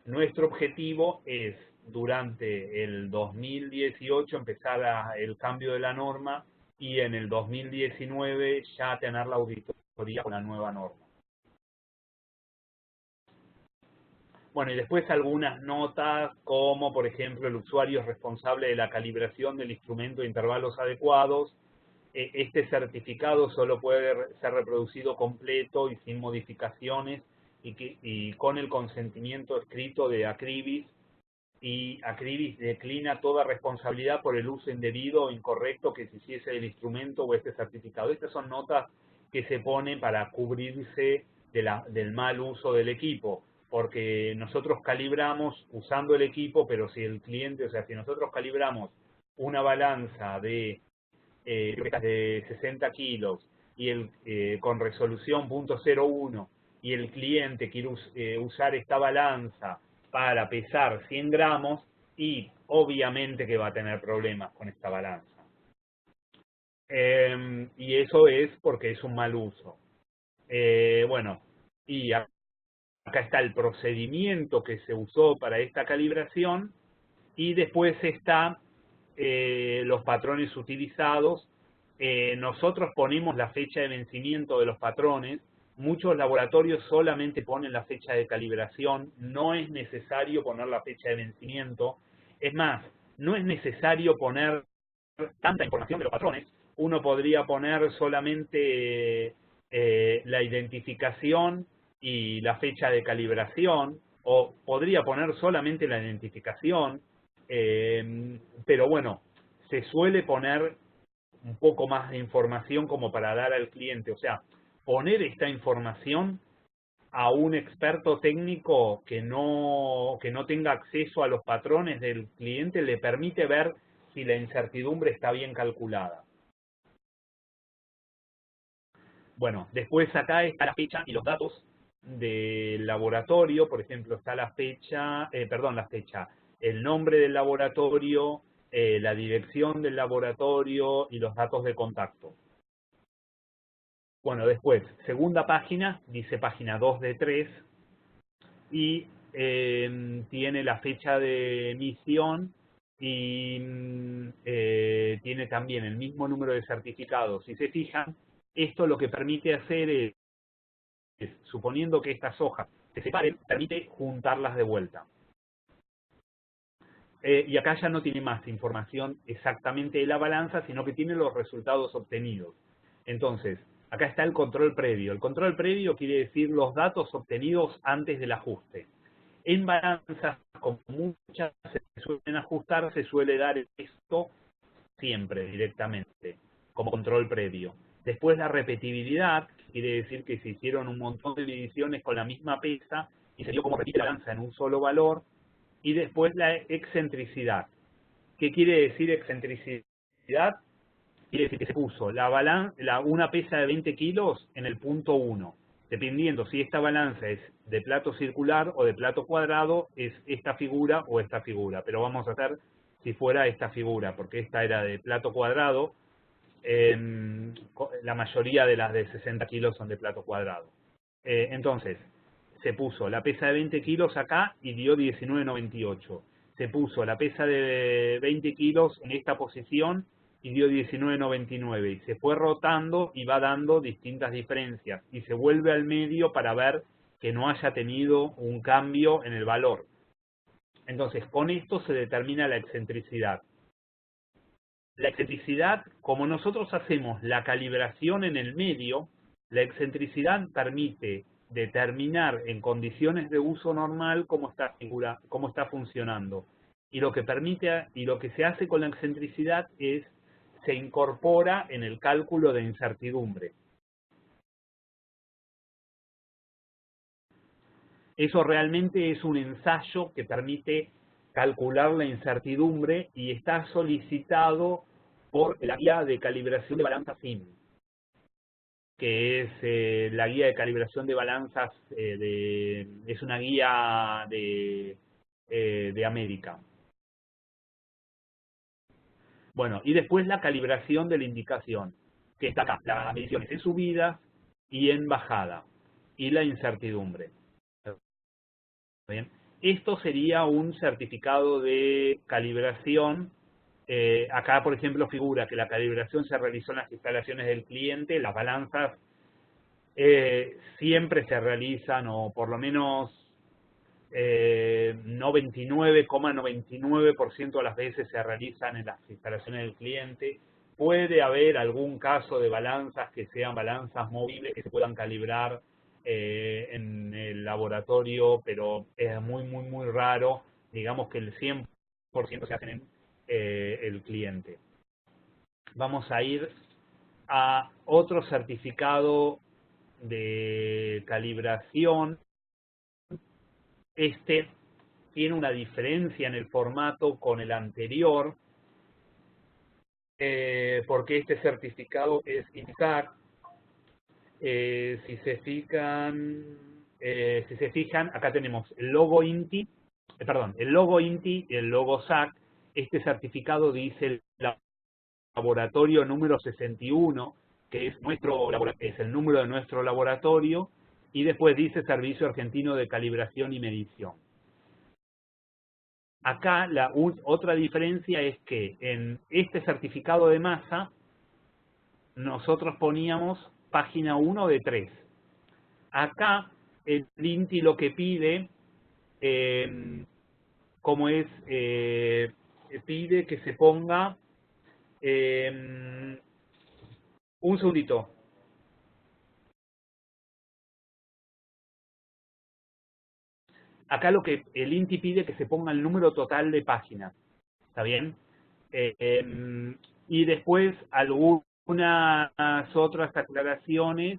Nuestro objetivo es, durante el 2018, empezar el cambio de la norma y en el 2019 ya tener la auditoría con la nueva norma. Bueno, y después algunas notas como, por ejemplo, el usuario es responsable de la calibración del instrumento de intervalos adecuados. Este certificado solo puede ser reproducido completo y sin modificaciones y con el consentimiento escrito de Acribis, y Acribis declina toda responsabilidad por el uso indebido o incorrecto que se hiciese del instrumento o este certificado. Estas son notas que se ponen para cubrirse del mal uso del equipo, porque nosotros calibramos usando el equipo, pero si el cliente, o sea, si nosotros calibramos una balanza de 60 kilos y con resolución .01 y el cliente quiere usar esta balanza para pesar 100 gramos, y obviamente que va a tener problemas con esta balanza. Y eso es porque es un mal uso. Bueno, y acá está el procedimiento que se usó para esta calibración, y después está los patrones utilizados. Nosotros ponemos la fecha de vencimiento de los patrones. Muchos laboratorios solamente ponen la fecha de calibración, no es necesario poner la fecha de vencimiento. Es más, no es necesario poner tanta información de los patrones. Uno podría poner solamente la identificación y la fecha de calibración, o podría poner solamente la identificación, pero bueno, se suele poner un poco más de información como para dar al cliente. O sea, poner esta información a un experto técnico que no tenga acceso a los patrones del cliente le permite ver si la incertidumbre está bien calculada. Bueno, después acá está la fecha y los datos del laboratorio. Por ejemplo, está la fecha, el nombre del laboratorio, la dirección del laboratorio y los datos de contacto. Bueno, después, segunda página, dice página 2 de 3, y tiene la fecha de emisión y tiene también el mismo número de certificados. Si se fijan, esto lo que permite hacer es, suponiendo que estas hojas se separen, permite juntarlas de vuelta. Y acá ya no tiene más información exactamente de la balanza, sino que tiene los resultados obtenidos. Entonces, acá está el control previo. El control previo quiere decir los datos obtenidos antes del ajuste. En balanzas, como muchas se suelen ajustar, se suele dar esto siempre directamente, como control previo. Después la repetibilidad, quiere decir que se hicieron un montón de mediciones con la misma pesa y se dio como repite la balanza en un solo valor. Y después la excentricidad. ¿Qué quiere decir excentricidad? Quiere decir que se puso una pesa de 20 kilos en el punto 1. Dependiendo si esta balanza es de plato circular o de plato cuadrado, es esta figura o esta figura. Pero vamos a hacer si fuera esta figura, porque esta era de plato cuadrado. La mayoría de las de 60 kilos son de plato cuadrado. Entonces, se puso la pesa de 20 kilos acá y dio 19,98. Se puso la pesa de 20 kilos en esta posición y dio 19,99. Y se fue rotando y va dando distintas diferencias. Y se vuelve al medio para ver que no haya tenido un cambio en el valor. Entonces, con esto se determina la excentricidad. La excentricidad, como nosotros hacemos la calibración en el medio, la excentricidad permite determinar en condiciones de uso normal cómo está funcionando. Y lo que se hace con la excentricidad es, se incorpora en el cálculo de incertidumbre. Eso realmente es un ensayo que permite calcular la incertidumbre y está solicitado por la guía de calibración de balanzas SIM, que es la guía de calibración de balanzas, es una guía de América. Bueno, y después la calibración de la indicación, que está acá, las mediciones en subida y en bajada, y la incertidumbre. ¿Bien? Esto sería un certificado de calibración. Acá, por ejemplo, figura que la calibración se realizó en las instalaciones del cliente. Las balanzas siempre se realizan, o por lo menos 99,99% de las veces se realizan en las instalaciones del cliente. Puede haber algún caso de balanzas que sean balanzas móviles que se puedan calibrar en el laboratorio, pero es muy raro. Digamos que el 100% se hacen en el cliente. Vamos a ir a otro certificado de calibración. Este tiene una diferencia en el formato con el anterior, porque este certificado es INSAC. Si se fijan, acá tenemos el logo INTI, el logo INTI y el logo SAC. Este certificado dice el laboratorio número 61, que es el número de nuestro laboratorio, y después dice Servicio Argentino de Calibración y Medición. Acá la otra diferencia es que en este certificado de masa nosotros poníamos página 1 de 3. Acá el INTI lo que pide, pide que se ponga, un segundito. Acá lo que el INTI pide que se ponga el número total de páginas, ¿está bien? Y después algunas otras aclaraciones,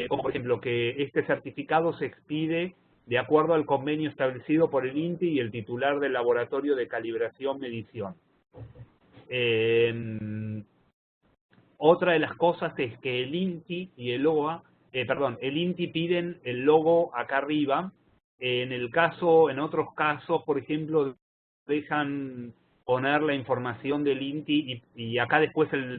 como por ejemplo que este certificado se expide de acuerdo al convenio establecido por el INTI y el titular del laboratorio de calibración-medición. Otra de las cosas es que el INTI y el OA, el INTI piden el logo acá arriba. En otros casos, por ejemplo, dejan poner la información del INTI y acá después la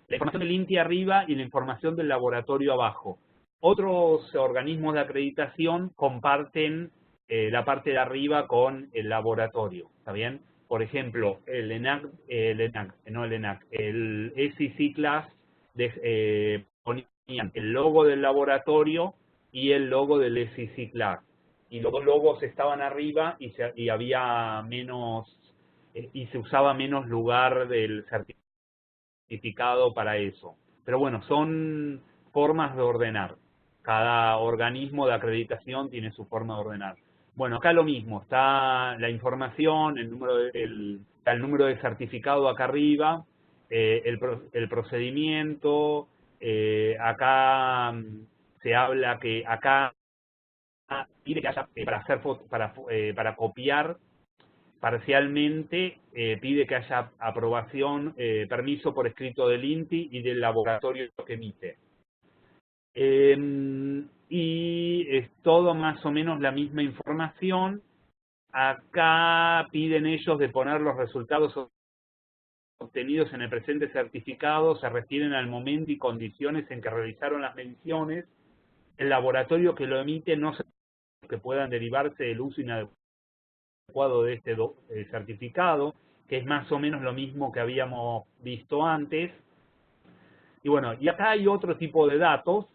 información del INTI arriba y la información del laboratorio abajo. Otros organismos de acreditación comparten la parte de arriba con el laboratorio, ¿está bien? Por ejemplo, el SEC Class ponían el logo del laboratorio y el logo del SEC Class. Y los dos logos estaban arriba y había menos, y se usaba menos lugar del certificado para eso. Pero bueno, son formas de ordenar. Cada organismo de acreditación tiene su forma de ordenar. Bueno, acá lo mismo, está la información, está el número de certificado acá arriba, el procedimiento, acá se habla que acá pide que haya, para copiar parcialmente, pide que haya aprobación, permiso por escrito del INTI y del laboratorio que emite. Y es todo más o menos la misma información. Acá piden ellos de poner los resultados obtenidos en el presente certificado, se refieren al momento y condiciones en que realizaron las mediciones. El laboratorio que lo emite no se que puedan derivarse del uso inadecuado de este certificado, que es más o menos lo mismo que habíamos visto antes. Y bueno, y acá hay otro tipo de datos,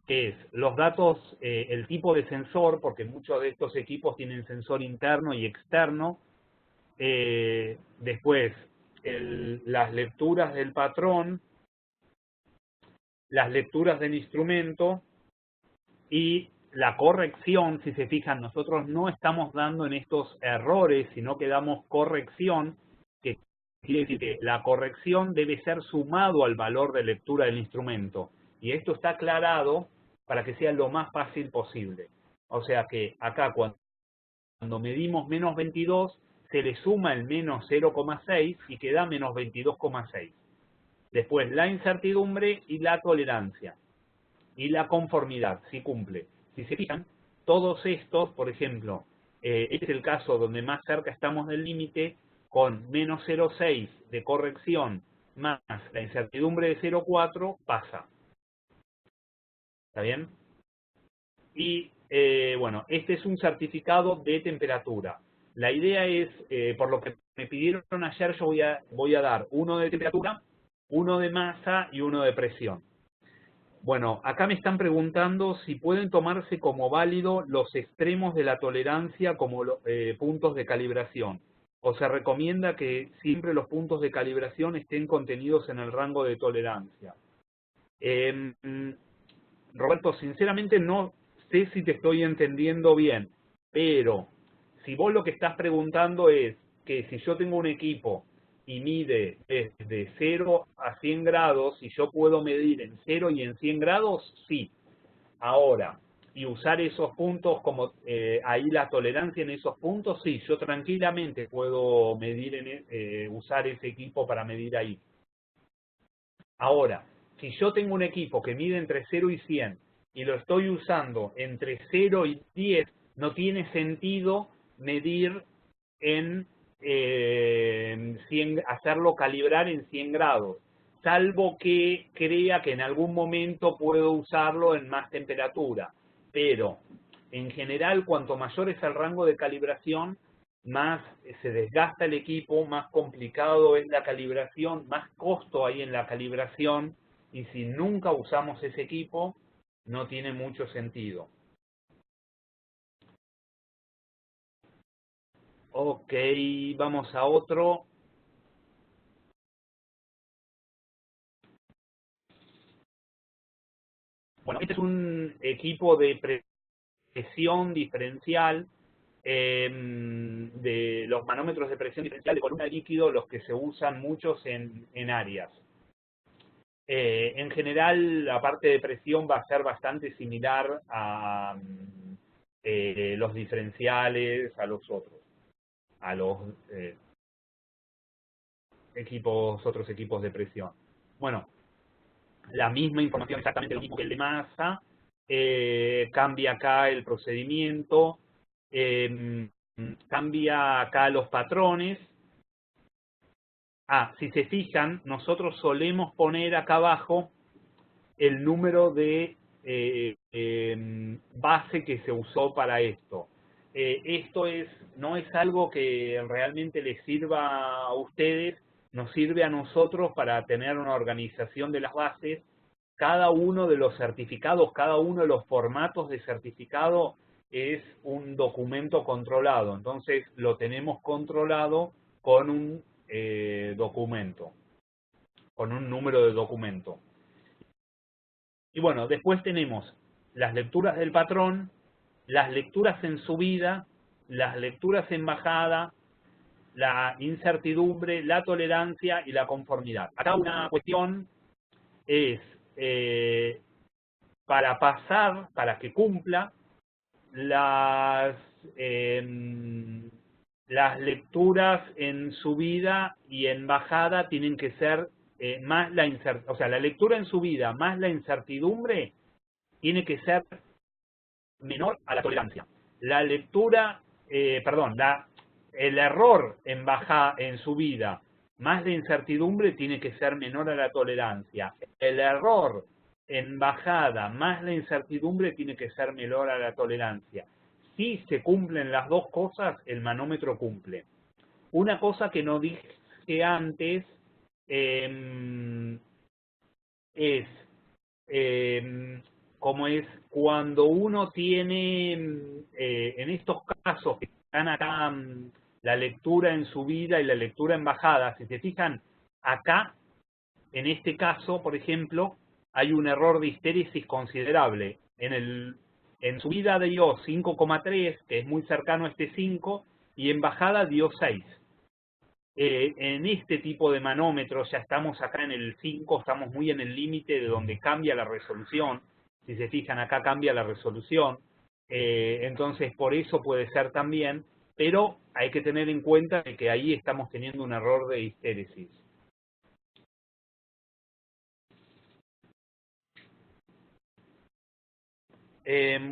que es los datos, el tipo de sensor, porque muchos de estos equipos tienen sensor interno y externo. Después, las lecturas del patrón, las lecturas del instrumento y la corrección. Si se fijan, nosotros no estamos dando en estos errores, sino que damos corrección, que quiere decir que la corrección debe ser sumado al valor de lectura del instrumento. Y esto está aclarado para que sea lo más fácil posible. O sea que acá cuando medimos menos 22, se le suma el menos 0,6 y queda menos 22,6. Después la incertidumbre y la tolerancia. Y la conformidad, si cumple. Si se fijan, todos estos, por ejemplo, este es el caso donde más cerca estamos del límite, con menos 0,6 de corrección más la incertidumbre de 0,4, pasa. ¿Está bien? Y bueno, este es un certificado de temperatura. La idea es, por lo que me pidieron ayer, yo voy a dar uno de temperatura, uno de masa y uno de presión. Bueno, acá me están preguntando si pueden tomarse como válido los extremos de la tolerancia como puntos de calibración. O se recomienda que siempre los puntos de calibración estén contenidos en el rango de tolerancia. Roberto, sinceramente no sé si te estoy entendiendo bien, pero si vos lo que estás preguntando es que si yo tengo un equipo y mide desde 0 a 100 grados, si yo puedo medir en 0 y en 100 grados, sí. Ahora, y usar esos puntos como ahí la tolerancia en esos puntos, sí, yo tranquilamente puedo medir usar ese equipo para medir ahí. Ahora, si yo tengo un equipo que mide entre 0 y 100 y lo estoy usando entre 0 y 10, no tiene sentido medir en 100, hacerlo calibrar en 100 grados, salvo que crea que en algún momento puedo usarlo en más temperatura. Pero, en general, cuanto mayor es el rango de calibración, más se desgasta el equipo, más complicado es la calibración, más costo hay en la calibración, y si nunca usamos ese equipo, no tiene mucho sentido. Ok, vamos a otro. Bueno, este es un equipo de presión diferencial, de los manómetros de presión diferencial de columna de líquido, los que se usan muchos en áreas. En general, la parte de presión va a ser bastante similar a los diferenciales, a los otros, a los otros equipos de presión. Bueno, la misma información, exactamente lo mismo que el de masa, cambia acá el procedimiento, cambia acá los patrones. Si se fijan, nosotros solemos poner acá abajo el número de base que se usó para esto. Esto no es algo que realmente les sirva a ustedes, nos sirve a nosotros para tener una organización de las bases. Cada uno de los certificados, cada uno de los formatos de certificado es un documento controlado. Entonces lo tenemos controlado con un documento, con un número de documento. Y bueno, después tenemos las lecturas del patrón, las lecturas en subida, las lecturas en bajada, la incertidumbre, la tolerancia y la conformidad. Acá una cuestión es, para que cumpla, las lecturas en subida y en bajada tienen que ser más la lectura en subida más la incertidumbre tiene que ser menor a la tolerancia. La lectura, el error en subida más la incertidumbre tiene que ser menor a la tolerancia. El error en bajada más la incertidumbre tiene que ser menor a la tolerancia. Si se cumplen las dos cosas, el manómetro cumple. Una cosa que no dije antes es como es cuando uno tiene, en estos casos que están acá, la lectura en subida y la lectura en bajada, si se fijan, acá, en este caso, por ejemplo, hay un error de histéresis considerable. En subida dio 5,3, que es muy cercano a este 5, y en bajada dio 6. En este tipo de manómetros ya estamos acá en el 5, estamos muy en el límite de donde cambia la resolución. Si se fijan, acá cambia la resolución. Entonces, por eso puede ser también, pero hay que tener en cuenta que ahí estamos teniendo un error de histéresis.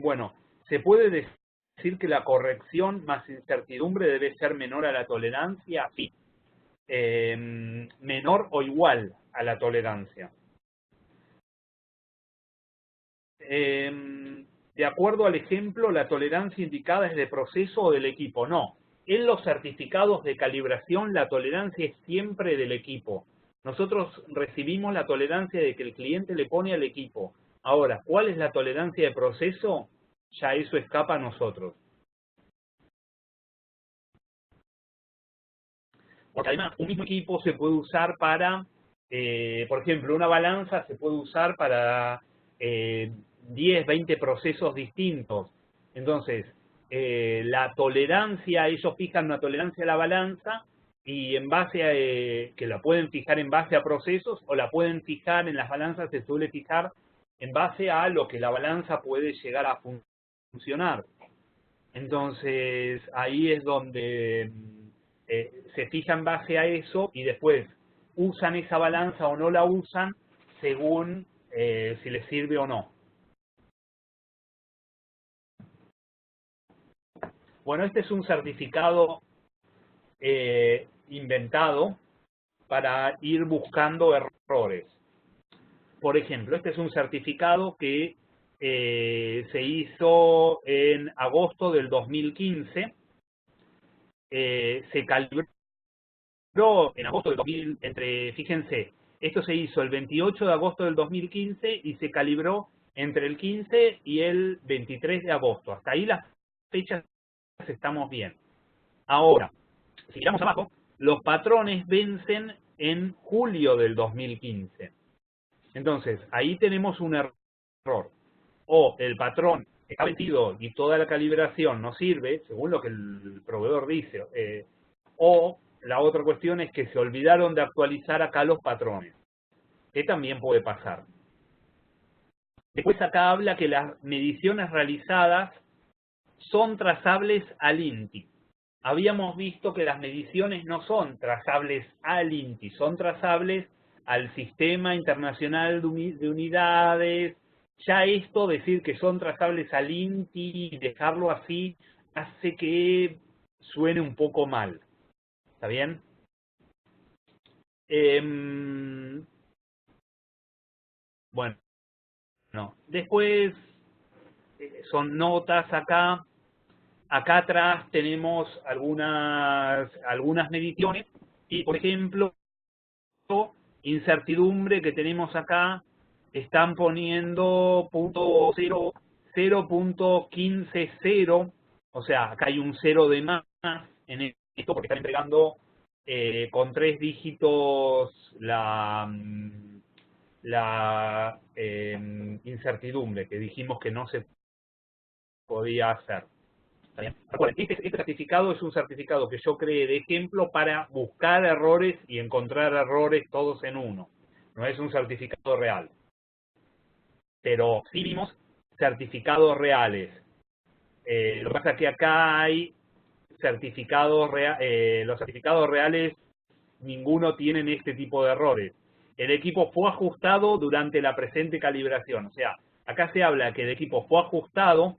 Bueno, se puede decir que la corrección más incertidumbre debe ser menor a la tolerancia, sí. Menor o igual a la tolerancia. De acuerdo al ejemplo, la tolerancia indicada es de proceso o del equipo. No, en los certificados de calibración la tolerancia es siempre del equipo. Nosotros recibimos la tolerancia de que el cliente le pone al equipo. Ahora, ¿cuál es la tolerancia de proceso? Ya eso escapa a nosotros. Porque además, un mismo equipo se puede usar para, por ejemplo, una balanza se puede usar para 10, 20 procesos distintos. Entonces, la tolerancia, ellos fijan una tolerancia a la balanza y en base a, que la pueden fijar en base a procesos o la pueden fijar en las balanzas, se suele fijar en base a lo que la balanza puede llegar a funcionar. Entonces, ahí es donde se fija en base a eso y después usan esa balanza o no la usan según si les sirve o no. Bueno, este es un certificado inventado para ir buscando errores. Por ejemplo, este es un certificado que se hizo en agosto del 2015. Se calibró en agosto del 2000, fíjense, esto se hizo el 28 de agosto del 2015 y se calibró entre el 15 y el 23 de agosto. Hasta ahí las fechas estamos bien. Ahora, si miramos abajo, los patrones vencen en julio del 2015. Entonces, ahí tenemos un error. O el patrón está vencido y toda la calibración no sirve, según lo que el proveedor dice. O la otra cuestión es que se olvidaron de actualizar acá los patrones, que también puede pasar. Después acá habla que las mediciones realizadas son trazables al INTI. Habíamos visto que las mediciones no son trazables al INTI, son trazables al Sistema Internacional de Unidades. Ya esto, decir que son trazables al INTI y dejarlo así, hace que suene un poco mal. ¿Está bien? Bueno, después son notas acá. Acá atrás tenemos algunas mediciones y, por ejemplo, incertidumbre que tenemos acá, están poniendo 0.150, o sea, acá hay un 0 de más en esto porque están entregando con 3 dígitos la incertidumbre, que dijimos que no se podía hacer. Recuerden, este certificado es un certificado que yo creé de ejemplo para buscar errores y encontrar errores todos en uno. No es un certificado real. Pero sí vimos certificados reales. Lo que pasa es que acá hay certificados reales. Los certificados reales, ninguno tienen este tipo de errores. El equipo fue ajustado durante la presente calibración. O sea, acá se habla que el equipo fue ajustado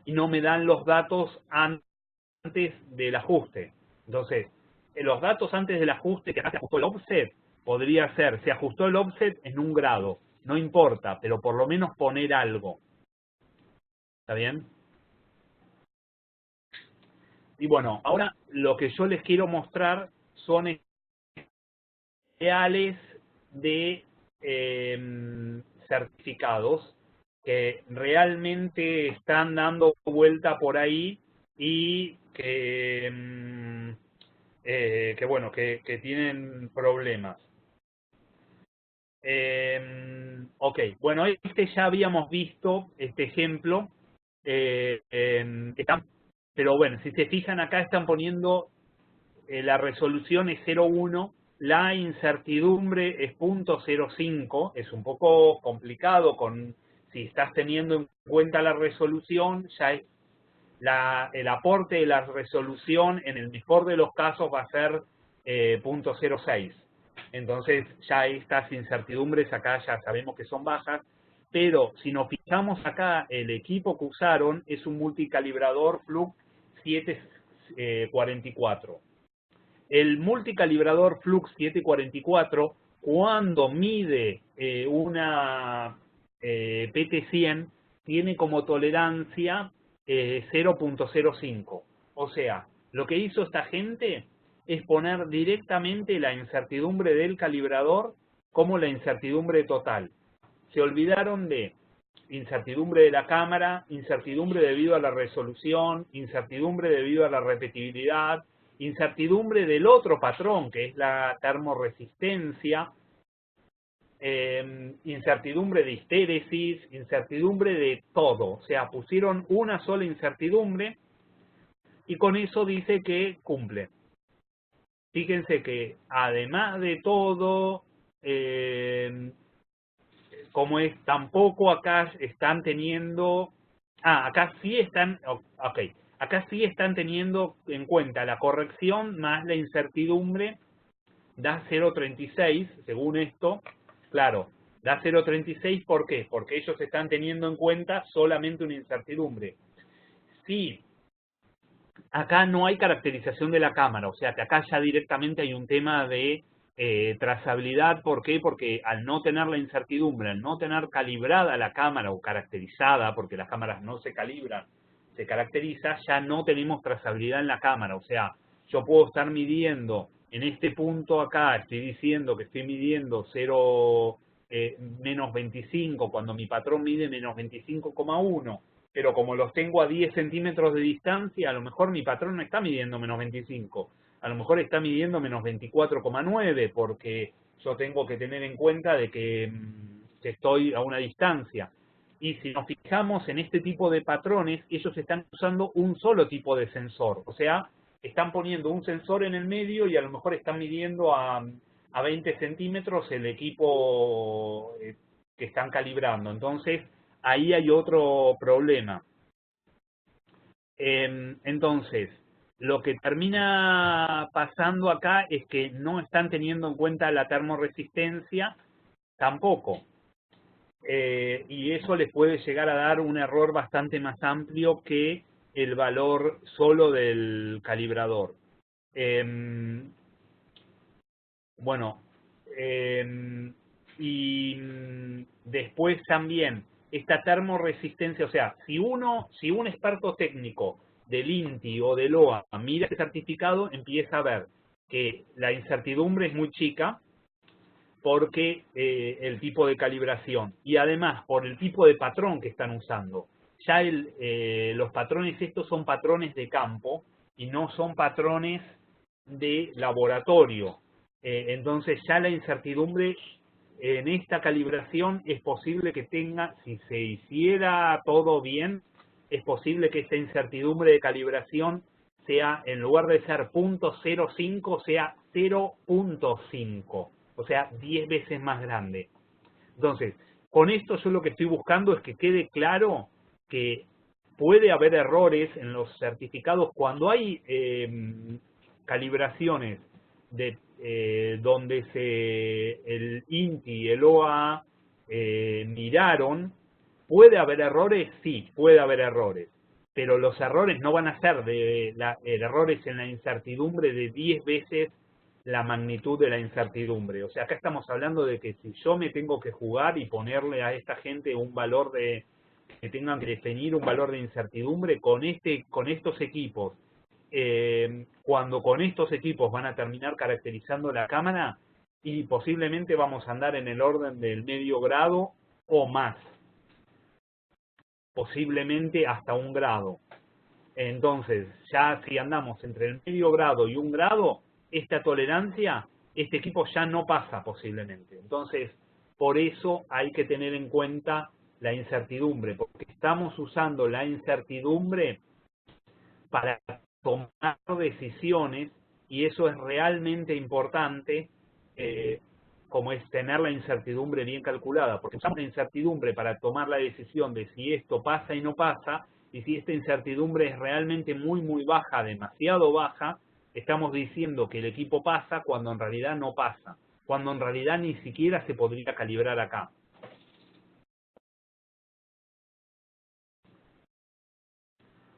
y no me dan los datos antes del ajuste. Entonces, los datos antes del ajuste, que acá se ajustó el offset, podría ser, se ajustó el offset en 1 grado, no importa, pero por lo menos poner algo. ¿Está bien? Y bueno, ahora lo que yo les quiero mostrar son reales de certificados que realmente están dando vuelta por ahí y que bueno, que tienen problemas. Ok, bueno, este ya habíamos visto, este ejemplo, pero bueno, si se fijan acá están poniendo la resolución es 0,1, la incertidumbre es 0.05, es un poco complicado si estás teniendo en cuenta la resolución, ya es el aporte de la resolución en el mejor de los casos va a ser 0.06. Entonces ya estas incertidumbres acá ya sabemos que son bajas, pero si nos fijamos acá, el equipo que usaron es un multicalibrador Flux 744. El multicalibrador Flux 744, cuando mide una PT100, tiene como tolerancia 0.05. O sea, lo que hizo esta gente es poner directamente la incertidumbre del calibrador como la incertidumbre total. Se olvidaron de incertidumbre de la cámara, incertidumbre debido a la resolución, incertidumbre debido a la repetibilidad, incertidumbre del otro patrón, que es la termoresistencia, incertidumbre de histéresis, incertidumbre de todo. O sea, pusieron una sola incertidumbre y con eso dice que cumple. Fíjense que además de todo, como es, tampoco acá están teniendo, acá sí están, ok, acá sí están teniendo en cuenta la corrección más la incertidumbre, da 0,36, según esto, claro, da 0,36, ¿por qué? Porque ellos están teniendo en cuenta solamente una incertidumbre. Sí, acá no hay caracterización de la cámara, o sea que acá ya directamente hay un tema de trazabilidad. ¿Por qué? Porque al no tener la incertidumbre, al no tener calibrada la cámara o caracterizada, porque las cámaras no se calibran, se caracteriza, ya no tenemos trazabilidad en la cámara. O sea, yo puedo estar midiendo en este punto acá, estoy diciendo que estoy midiendo 0, menos 25, cuando mi patrón mide menos 25,1, pero como los tengo a 10 centímetros de distancia, a lo mejor mi patrón no está midiendo menos 25, a lo mejor está midiendo menos 24,9, porque yo tengo que tener en cuenta de que estoy a una distancia. Y si nos fijamos en este tipo de patrones, ellos están usando un solo tipo de sensor, o sea, están poniendo un sensor en el medio y a lo mejor están midiendo a 20 centímetros el equipo que están calibrando. Entonces, ahí hay otro problema. Entonces, lo que termina pasando acá es que no están teniendo en cuenta la termoresistencia tampoco. Y eso les puede llegar a dar un error bastante más amplio que el valor solo del calibrador. Bueno, y después también esta termoresistencia, o sea, si un experto técnico del INTI o del OA mira el certificado, empieza a ver que la incertidumbre es muy chica porque el tipo de calibración y además por el tipo de patrón que están usando. Ya los patrones estos son patrones de campo y no son patrones de laboratorio. Entonces ya la incertidumbre en esta calibración es posible que tenga, si se hiciera todo bien, es posible que esta incertidumbre de calibración sea, en lugar de ser 0.05, sea 0.5, o sea, 10 veces más grande. Entonces, con esto yo lo que estoy buscando es que quede claro que puede haber errores en los certificados cuando hay calibraciones de donde el INTI y el OA miraron. ¿Puede haber errores? Sí, puede haber errores, pero los errores no van a ser errores en la incertidumbre de 10 veces la magnitud de la incertidumbre. O sea, acá estamos hablando de que si yo me tengo que jugar y ponerle a esta gente un valor que tengan que definir un valor de incertidumbre con estos equipos, cuando con estos equipos van a terminar caracterizando la cámara, y posiblemente vamos a andar en el orden del medio grado o más, posiblemente hasta 1 grado. Entonces, ya si andamos entre el medio grado y 1 grado, esta tolerancia, este equipo ya no pasa posiblemente. Entonces, por eso hay que tener en cuenta la incertidumbre, porque estamos usando la incertidumbre para tomar decisiones, y eso es realmente importante, como es tener la incertidumbre bien calculada, porque usamos la incertidumbre para tomar la decisión de si esto pasa y no pasa, y si esta incertidumbre es realmente muy muy baja, demasiado baja, estamos diciendo que el equipo pasa cuando en realidad no pasa, cuando en realidad ni siquiera se podría calibrar acá.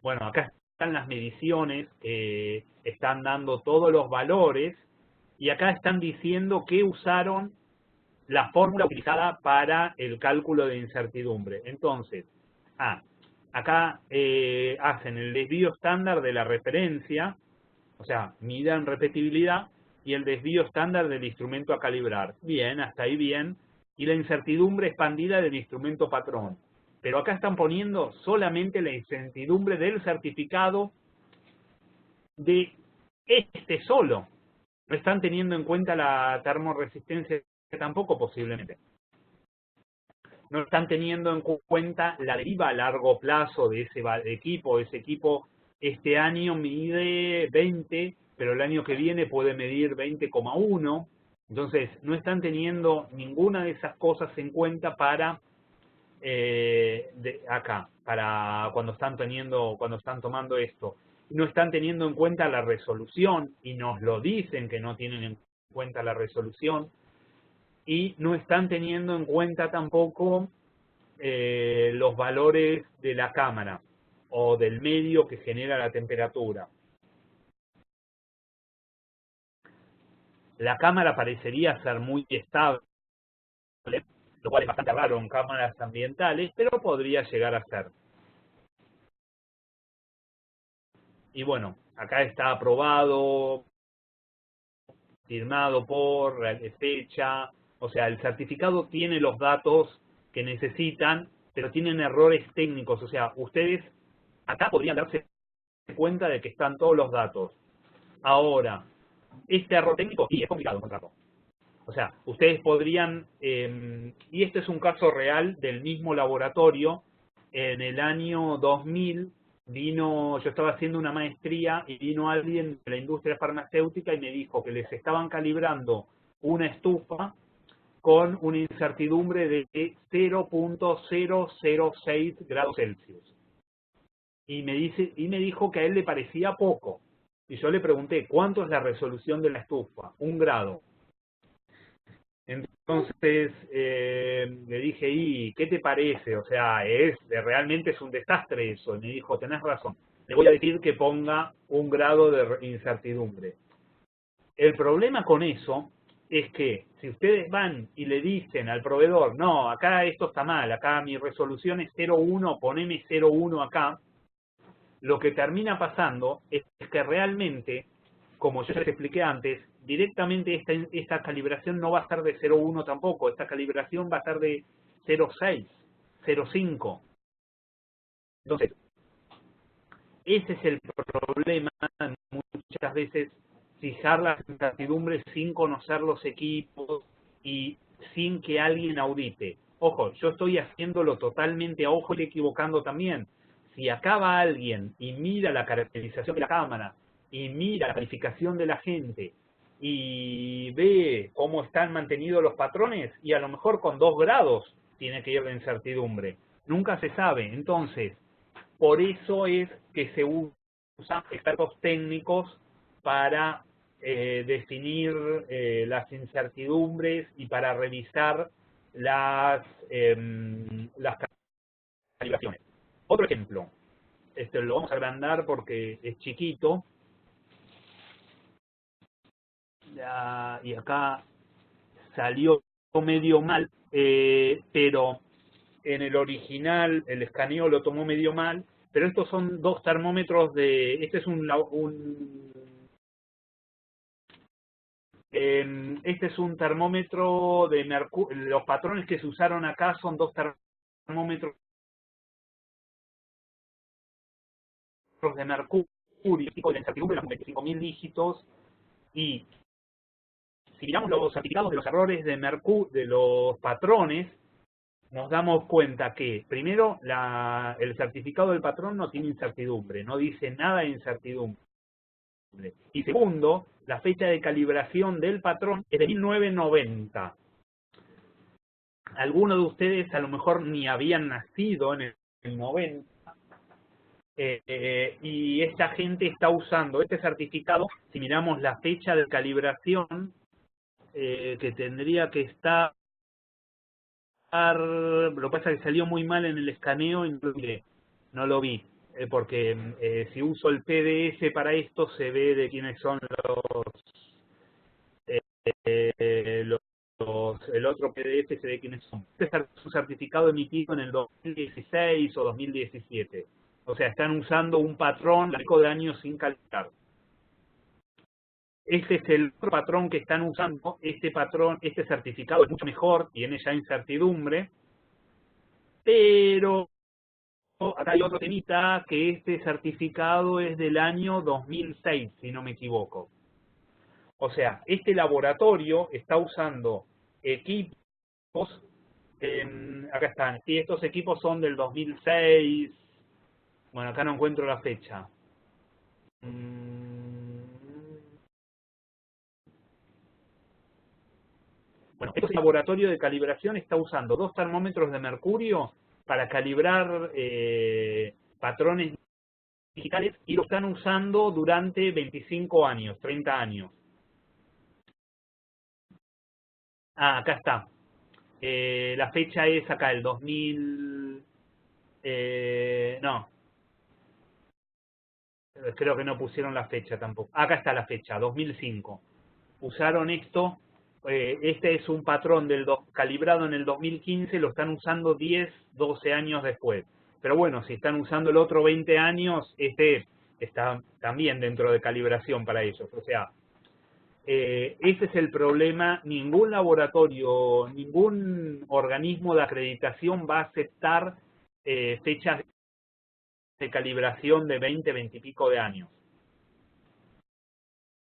Bueno, acá están las mediciones, están dando todos los valores, y acá están diciendo que usaron la fórmula utilizada para el cálculo de incertidumbre. Entonces, acá hacen el desvío estándar de la referencia, o sea, midan repetibilidad, y el desvío estándar del instrumento a calibrar. Bien, hasta ahí bien. Y la incertidumbre expandida del instrumento patrón. Pero acá están poniendo solamente la incertidumbre del certificado de este solo. No están teniendo en cuenta la termoresistencia tampoco posiblemente. no están teniendo en cuenta la deriva a largo plazo de ese equipo. Ese equipo este año mide 20, pero el año que viene puede medir 20,1. Entonces, no están teniendo ninguna de esas cosas en cuenta para para cuando están tomando esto. No están teniendo en cuenta la resolución, y nos lo dicen que no tienen en cuenta la resolución, y no están teniendo en cuenta tampoco los valores de la cámara o del medio que genera la temperatura. La cámara parecería ser muy estable, lo cual es bastante raro en cámaras ambientales, pero podría llegar a ser. Y bueno, acá está aprobado, firmado por, fecha, o sea, el certificado tiene los datos que necesitan, pero tienen errores técnicos, o sea, ustedes acá podrían darse cuenta de que están todos los datos. Ahora, este error técnico, sí, es complicado encontrarlo. O sea, ustedes podrían, y este es un caso real del mismo laboratorio, en el año 2000 yo estaba haciendo una maestría y vino alguien de la industria farmacéutica y me dijo que les estaban calibrando una estufa con una incertidumbre de 0,006 grados Celsius. Y me dijo que a él le parecía poco. Y yo le pregunté, ¿cuánto es la resolución de la estufa? 1 grado. Entonces le dije, ¿y qué te parece? O sea, realmente es un desastre eso. Y me dijo, tenés razón, le voy a decir que ponga 1 grado de incertidumbre. El problema con eso es que si ustedes van y le dicen al proveedor, no, acá esto está mal, acá mi resolución es 0,1, poneme 0,1 acá, lo que termina pasando es que realmente, como yo les expliqué antes, directamente esta calibración no va a ser de 0,1 tampoco, esta calibración va a ser de 0,6, 0,5. Entonces, ese es el problema, muchas veces, fijar las incertidumbres sin conocer los equipos y sin que alguien audite. Ojo, yo estoy haciéndolo totalmente a ojo y equivocando también. Si acá va alguien y mira la caracterización de la cámara, y mira la calificación de la gente, y ve cómo están mantenidos los patrones, y a lo mejor con 2 grados tiene que ir de incertidumbre. Nunca se sabe. Entonces, por eso es que se usan expertos técnicos para definir las incertidumbres y para revisar las calibraciones. Otro ejemplo, este lo vamos a agrandar porque es chiquito, y acá salió medio mal, pero en el original el escaneo lo tomó medio mal, pero estos son 2 termómetros este es este es un termómetro de mercurio. Los patrones que se usaron acá son 2 termómetros de mercurio, tipo de incertidumbre, los 25.000 dígitos, y si miramos los certificados de los errores de los patrones, nos damos cuenta que, primero, el certificado del patrón no tiene incertidumbre, no dice nada de incertidumbre. Y segundo, la fecha de calibración del patrón es de 1990. Algunos de ustedes a lo mejor ni habían nacido en el 90, y esta gente está usando este certificado. Si miramos la fecha de calibración, que tendría que estar, lo que pasa es que salió muy mal en el escaneo y no lo vi, porque si uso el PDF para esto se ve de quiénes son el otro PDF, se ve quiénes son. Este es un certificado emitido en el 2016 o 2017. O sea, están usando un patrón largo de años sin calcular. Este es el otro patrón que están usando. Este certificado es mucho mejor, tiene ya incertidumbre, pero acá hay otro temita, que este certificado es del año 2006, si no me equivoco. O sea, este laboratorio está usando equipos Acá están. Sí, estos equipos son del 2006. Bueno, acá no encuentro la fecha. Bueno, este laboratorio de calibración está usando 2 termómetros de mercurio para calibrar patrones digitales y lo están usando durante 25 años, 30 años. Ah, acá está. La fecha es acá, el 2000... no, creo que no pusieron la fecha tampoco. Acá está la fecha, 2005. Usaron esto, este es un patrón calibrado en el 2015, lo están usando 10, 12 años después. Pero bueno, si están usando el otro 20 años, este está también dentro de calibración para ellos. O sea, ese es el problema. Ningún laboratorio, ningún organismo de acreditación va a aceptar fechas de calibración de 20, 20 y pico de años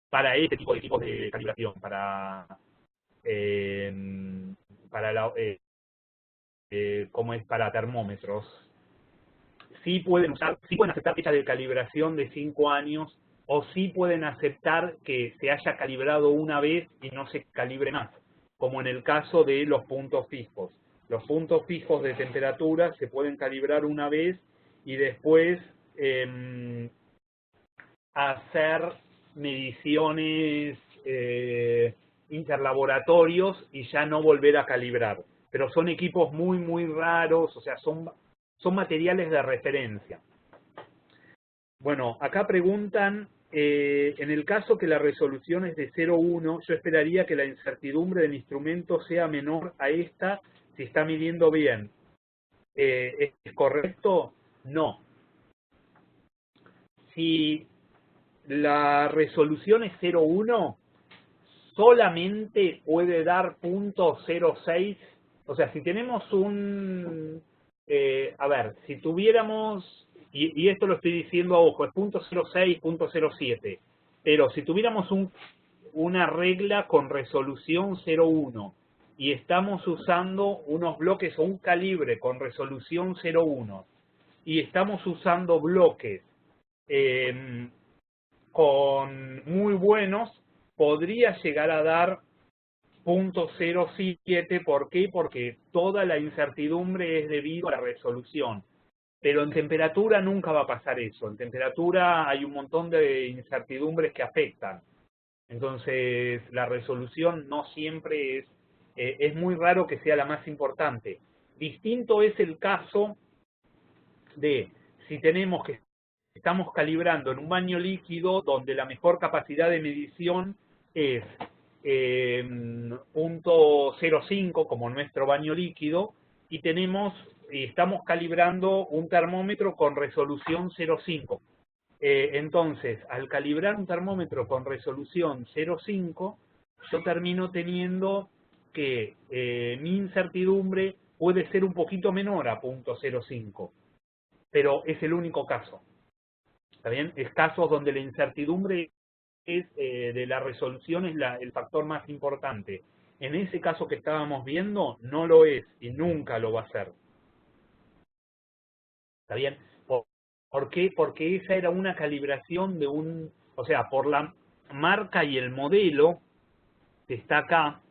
para este tipo de equipos de calibración, eh, como es para termómetros. Sí pueden aceptar fechas de calibración de 5 años, o sí pueden aceptar que se haya calibrado una vez y no se calibre más, como en el caso de los puntos fijos. Los puntos fijos de temperatura se pueden calibrar una vez y después hacer mediciones interlaboratorios y ya no volver a calibrar. Pero son equipos muy, muy raros, o sea, son materiales de referencia. Bueno, acá preguntan, en el caso que la resolución es de 0,1, yo esperaría que la incertidumbre del instrumento sea menor a esta si está midiendo bien. ¿Es correcto? No. Si la resolución es 0,1, solamente puede dar .06, o sea, si tenemos a ver, si tuviéramos, y esto lo estoy diciendo a ojo, es .06, .07, pero si tuviéramos una regla con resolución 0,1 y estamos usando unos bloques o un calibre con resolución 0,1 y estamos usando bloques con muy buenos, podría llegar a dar .07. ¿Por qué? Porque toda la incertidumbre es debido a la resolución. Pero en temperatura nunca va a pasar eso. En temperatura hay un montón de incertidumbres que afectan. Entonces, la resolución no siempre es muy raro que sea la más importante. Distinto es el caso de si estamos calibrando en un baño líquido donde la mejor capacidad de medición es .05 como nuestro baño líquido y estamos calibrando un termómetro con resolución 0,5. Entonces, al calibrar un termómetro con resolución 0,5, yo termino teniendo que mi incertidumbre puede ser un poquito menor a .05, pero es el único caso. ¿Está bien? Es casos donde la incertidumbre de la resolución es el factor más importante. En ese caso que estábamos viendo, no lo es y nunca lo va a ser. ¿Está bien? ¿Por qué? Porque esa era una calibración o sea, por la marca y el modelo que está acá,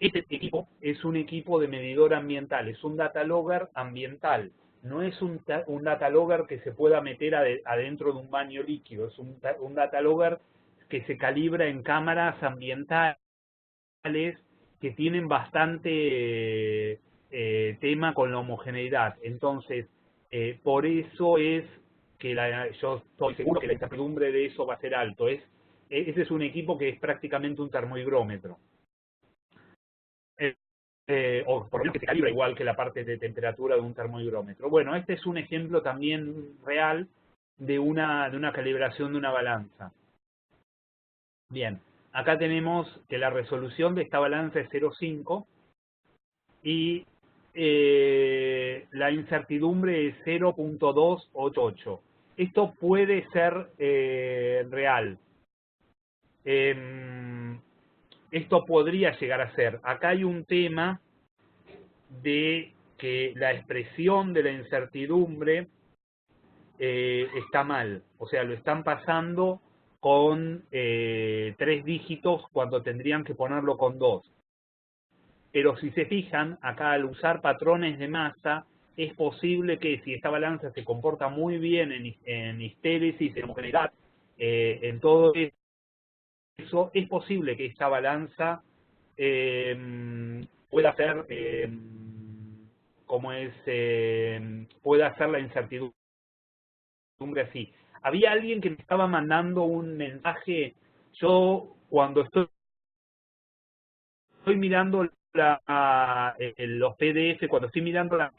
este equipo es un equipo de medidor ambiental, es un data logger ambiental. No es un data logger que se pueda meter adentro de un baño líquido, es un data logger que se calibra en cámaras ambientales que tienen bastante tema con la homogeneidad. Entonces, por eso es que yo estoy seguro que la incertidumbre de eso va a ser alto. Ese es un equipo que es prácticamente un termohigrómetro. O por lo menos que se calibra igual que la parte de temperatura de un termohigrómetro. Bueno, este es un ejemplo también real de una calibración de una balanza. Bien, acá tenemos que la resolución de esta balanza es 0,5 y la incertidumbre es 0.288. Esto puede ser real. Esto podría llegar a ser. Acá hay un tema de que la expresión de la incertidumbre está mal. O sea, lo están pasando con 3 dígitos cuando tendrían que ponerlo con 2. Pero si se fijan, acá al usar patrones de masa, es posible que si esta balanza se comporta muy bien en histéresis, en homogeneidad, en todo eso, es posible que esta balanza pueda ser, pueda hacer la incertidumbre así. Había alguien que me estaba mandando un mensaje. Yo cuando estoy mirando los PDF, cuando estoy mirando los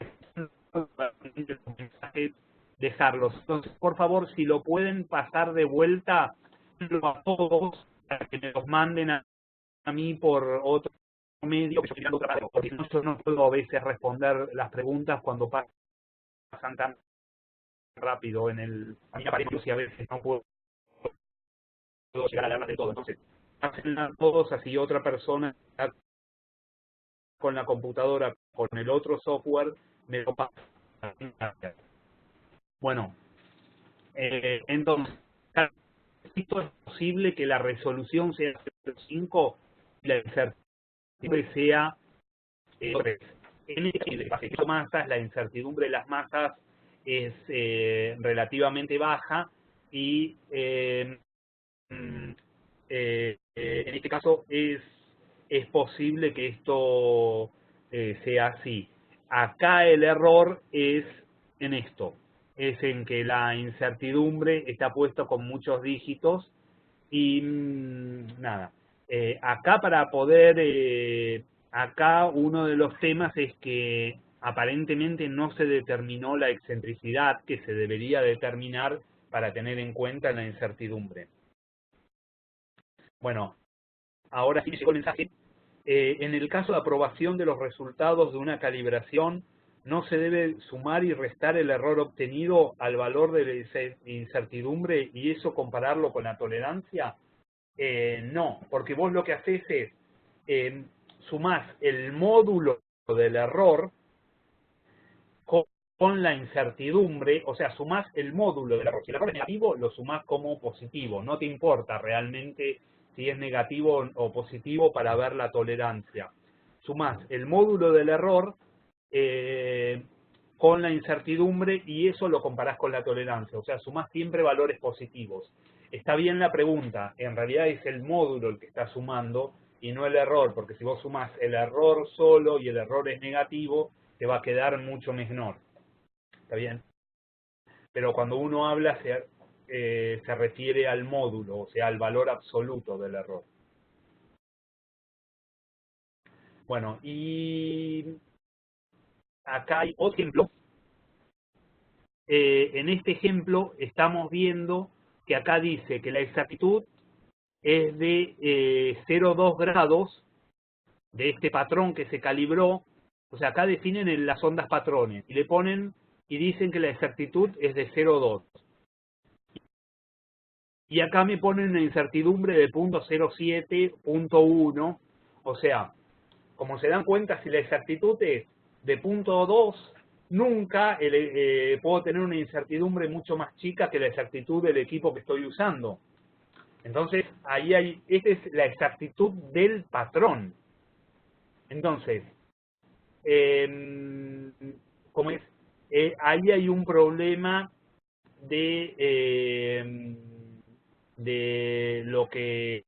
mensajes, dejarlos. Entonces, por favor, si lo pueden pasar de vuelta a todos, para que me los manden a mí por otro medio, que yo estoy mirando otra vez, porque si no, yo no puedo a veces responder las preguntas cuando pasan tan rápido en el... A mí me aparece y a veces no puedo llegar a leerlas de todo. Entonces, pásenla a todos, así otra persona con la computadora, con el otro software, me lo pasa. Bueno, entonces, esto es posible que la resolución sea 0,5 y la incertidumbre sea 3. En el caso de masas, la incertidumbre de las masas es relativamente baja y en este caso es posible que esto sea así. Acá el error es en esto, es en que la incertidumbre está puesta con muchos dígitos y nada. Acá para poder, acá uno de los temas es que aparentemente no se determinó la excentricidad que se debería determinar para tener en cuenta la incertidumbre. Bueno, ahora sí llegó el mensaje. En el caso de aprobación de los resultados de una calibración, ¿no se debe sumar y restar el error obtenido al valor de la incertidumbre y eso compararlo con la tolerancia? No, porque vos lo que haces es sumás el módulo del error con la incertidumbre, o sea, sumás el módulo del error. Si el error es negativo, lo sumás como positivo. No te importa realmente si es negativo o positivo para ver la tolerancia. Sumás el módulo del error con la incertidumbre y eso lo comparás con la tolerancia. O sea, sumás siempre valores positivos. Está bien la pregunta, en realidad es el módulo el que está sumando y no el error, porque si vos sumás el error solo y el error es negativo, te va a quedar mucho menor. ¿Está bien? Pero cuando uno habla se refiere al módulo, o sea, al valor absoluto del error. Bueno, y acá hay otro ejemplo. En este ejemplo estamos viendo que acá dice que la exactitud es de 0,2 grados de este patrón que se calibró. O sea, acá definen las ondas patrones y le ponen y dicen que la exactitud es de 0,2. Y acá me ponen una incertidumbre de 0,07, 0,1. O sea, como se dan cuenta, si la exactitud es de 0,2, nunca puedo tener una incertidumbre mucho más chica que la exactitud del equipo que estoy usando. Entonces, esta es la exactitud del patrón. Entonces, como es, ahí hay un problema de lo que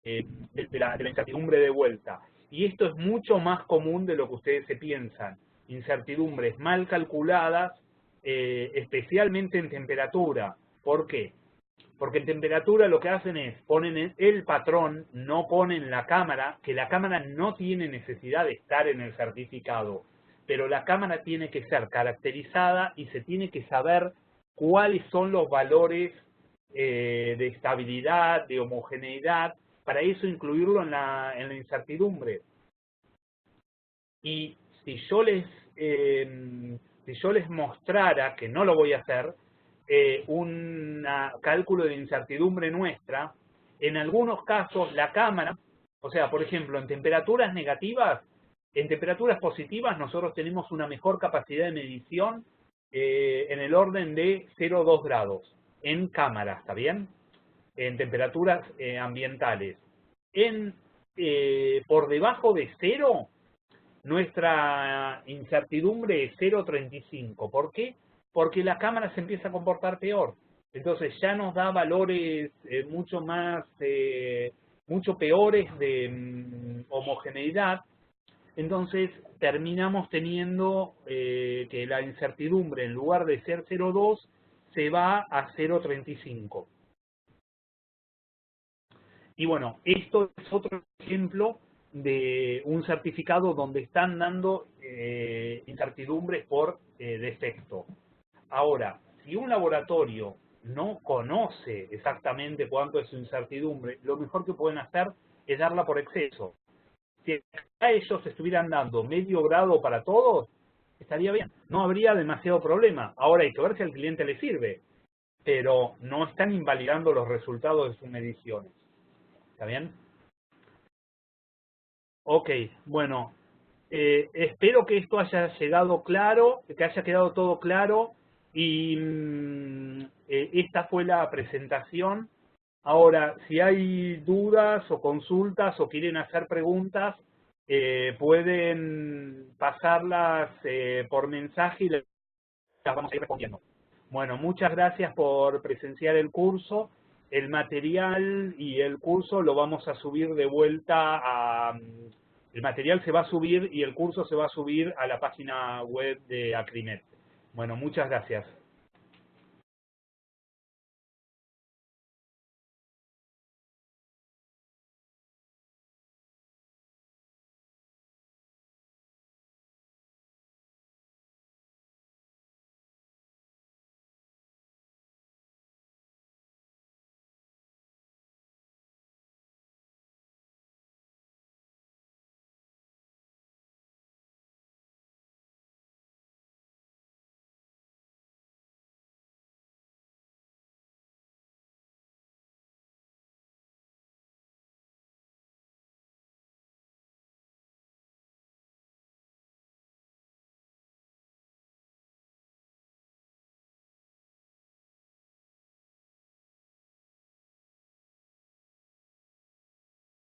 de la incertidumbre de vuelta. Y esto es mucho más común de lo que ustedes se piensan. Incertidumbres mal calculadas, especialmente en temperatura. ¿Por qué? Porque en temperatura lo que hacen es, ponen el patrón, no ponen la cámara, que la cámara no tiene necesidad de estar en el certificado, pero la cámara tiene que ser caracterizada y se tiene que saber cuáles son los valores de estabilidad, de homogeneidad, para eso incluirlo en la incertidumbre. Y si yo les mostrara, que no lo voy a hacer, un cálculo de incertidumbre nuestra, en algunos casos la cámara, o sea, por ejemplo, en temperaturas negativas, En temperaturas positivas nosotros tenemos una mejor capacidad de medición en el orden de 0,2 grados en cámara, ¿está bien? En temperaturas ambientales. Por debajo de 0, nuestra incertidumbre es 0,35. ¿Por qué? Porque la cámara se empieza a comportar peor. Entonces ya nos da valores mucho peores de homogeneidad. Entonces terminamos teniendo que la incertidumbre, en lugar de ser 0,2, se va a 0,35. Y bueno, esto es otro ejemplo de un certificado donde están dando incertidumbres por defecto. Ahora, si un laboratorio no conoce exactamente cuánto es su incertidumbre, lo mejor que pueden hacer es darla por exceso. Si a ellos estuvieran dando medio grado para todos, estaría bien. No habría demasiado problema. Ahora hay que ver si al cliente le sirve, pero no están invalidando los resultados de sus mediciones. ¿Está bien? Ok, bueno, espero que esto haya llegado claro, que haya quedado todo claro y esta fue la presentación. Ahora, si hay dudas o consultas o quieren hacer preguntas, pueden pasarlas por mensaje y las vamos a ir respondiendo. Bueno, muchas gracias por presenciar el curso. El material y el curso lo vamos a subir de vuelta a... El material se va a subir y el curso se va a subir a la página web de Acrinet. Bueno, muchas gracias.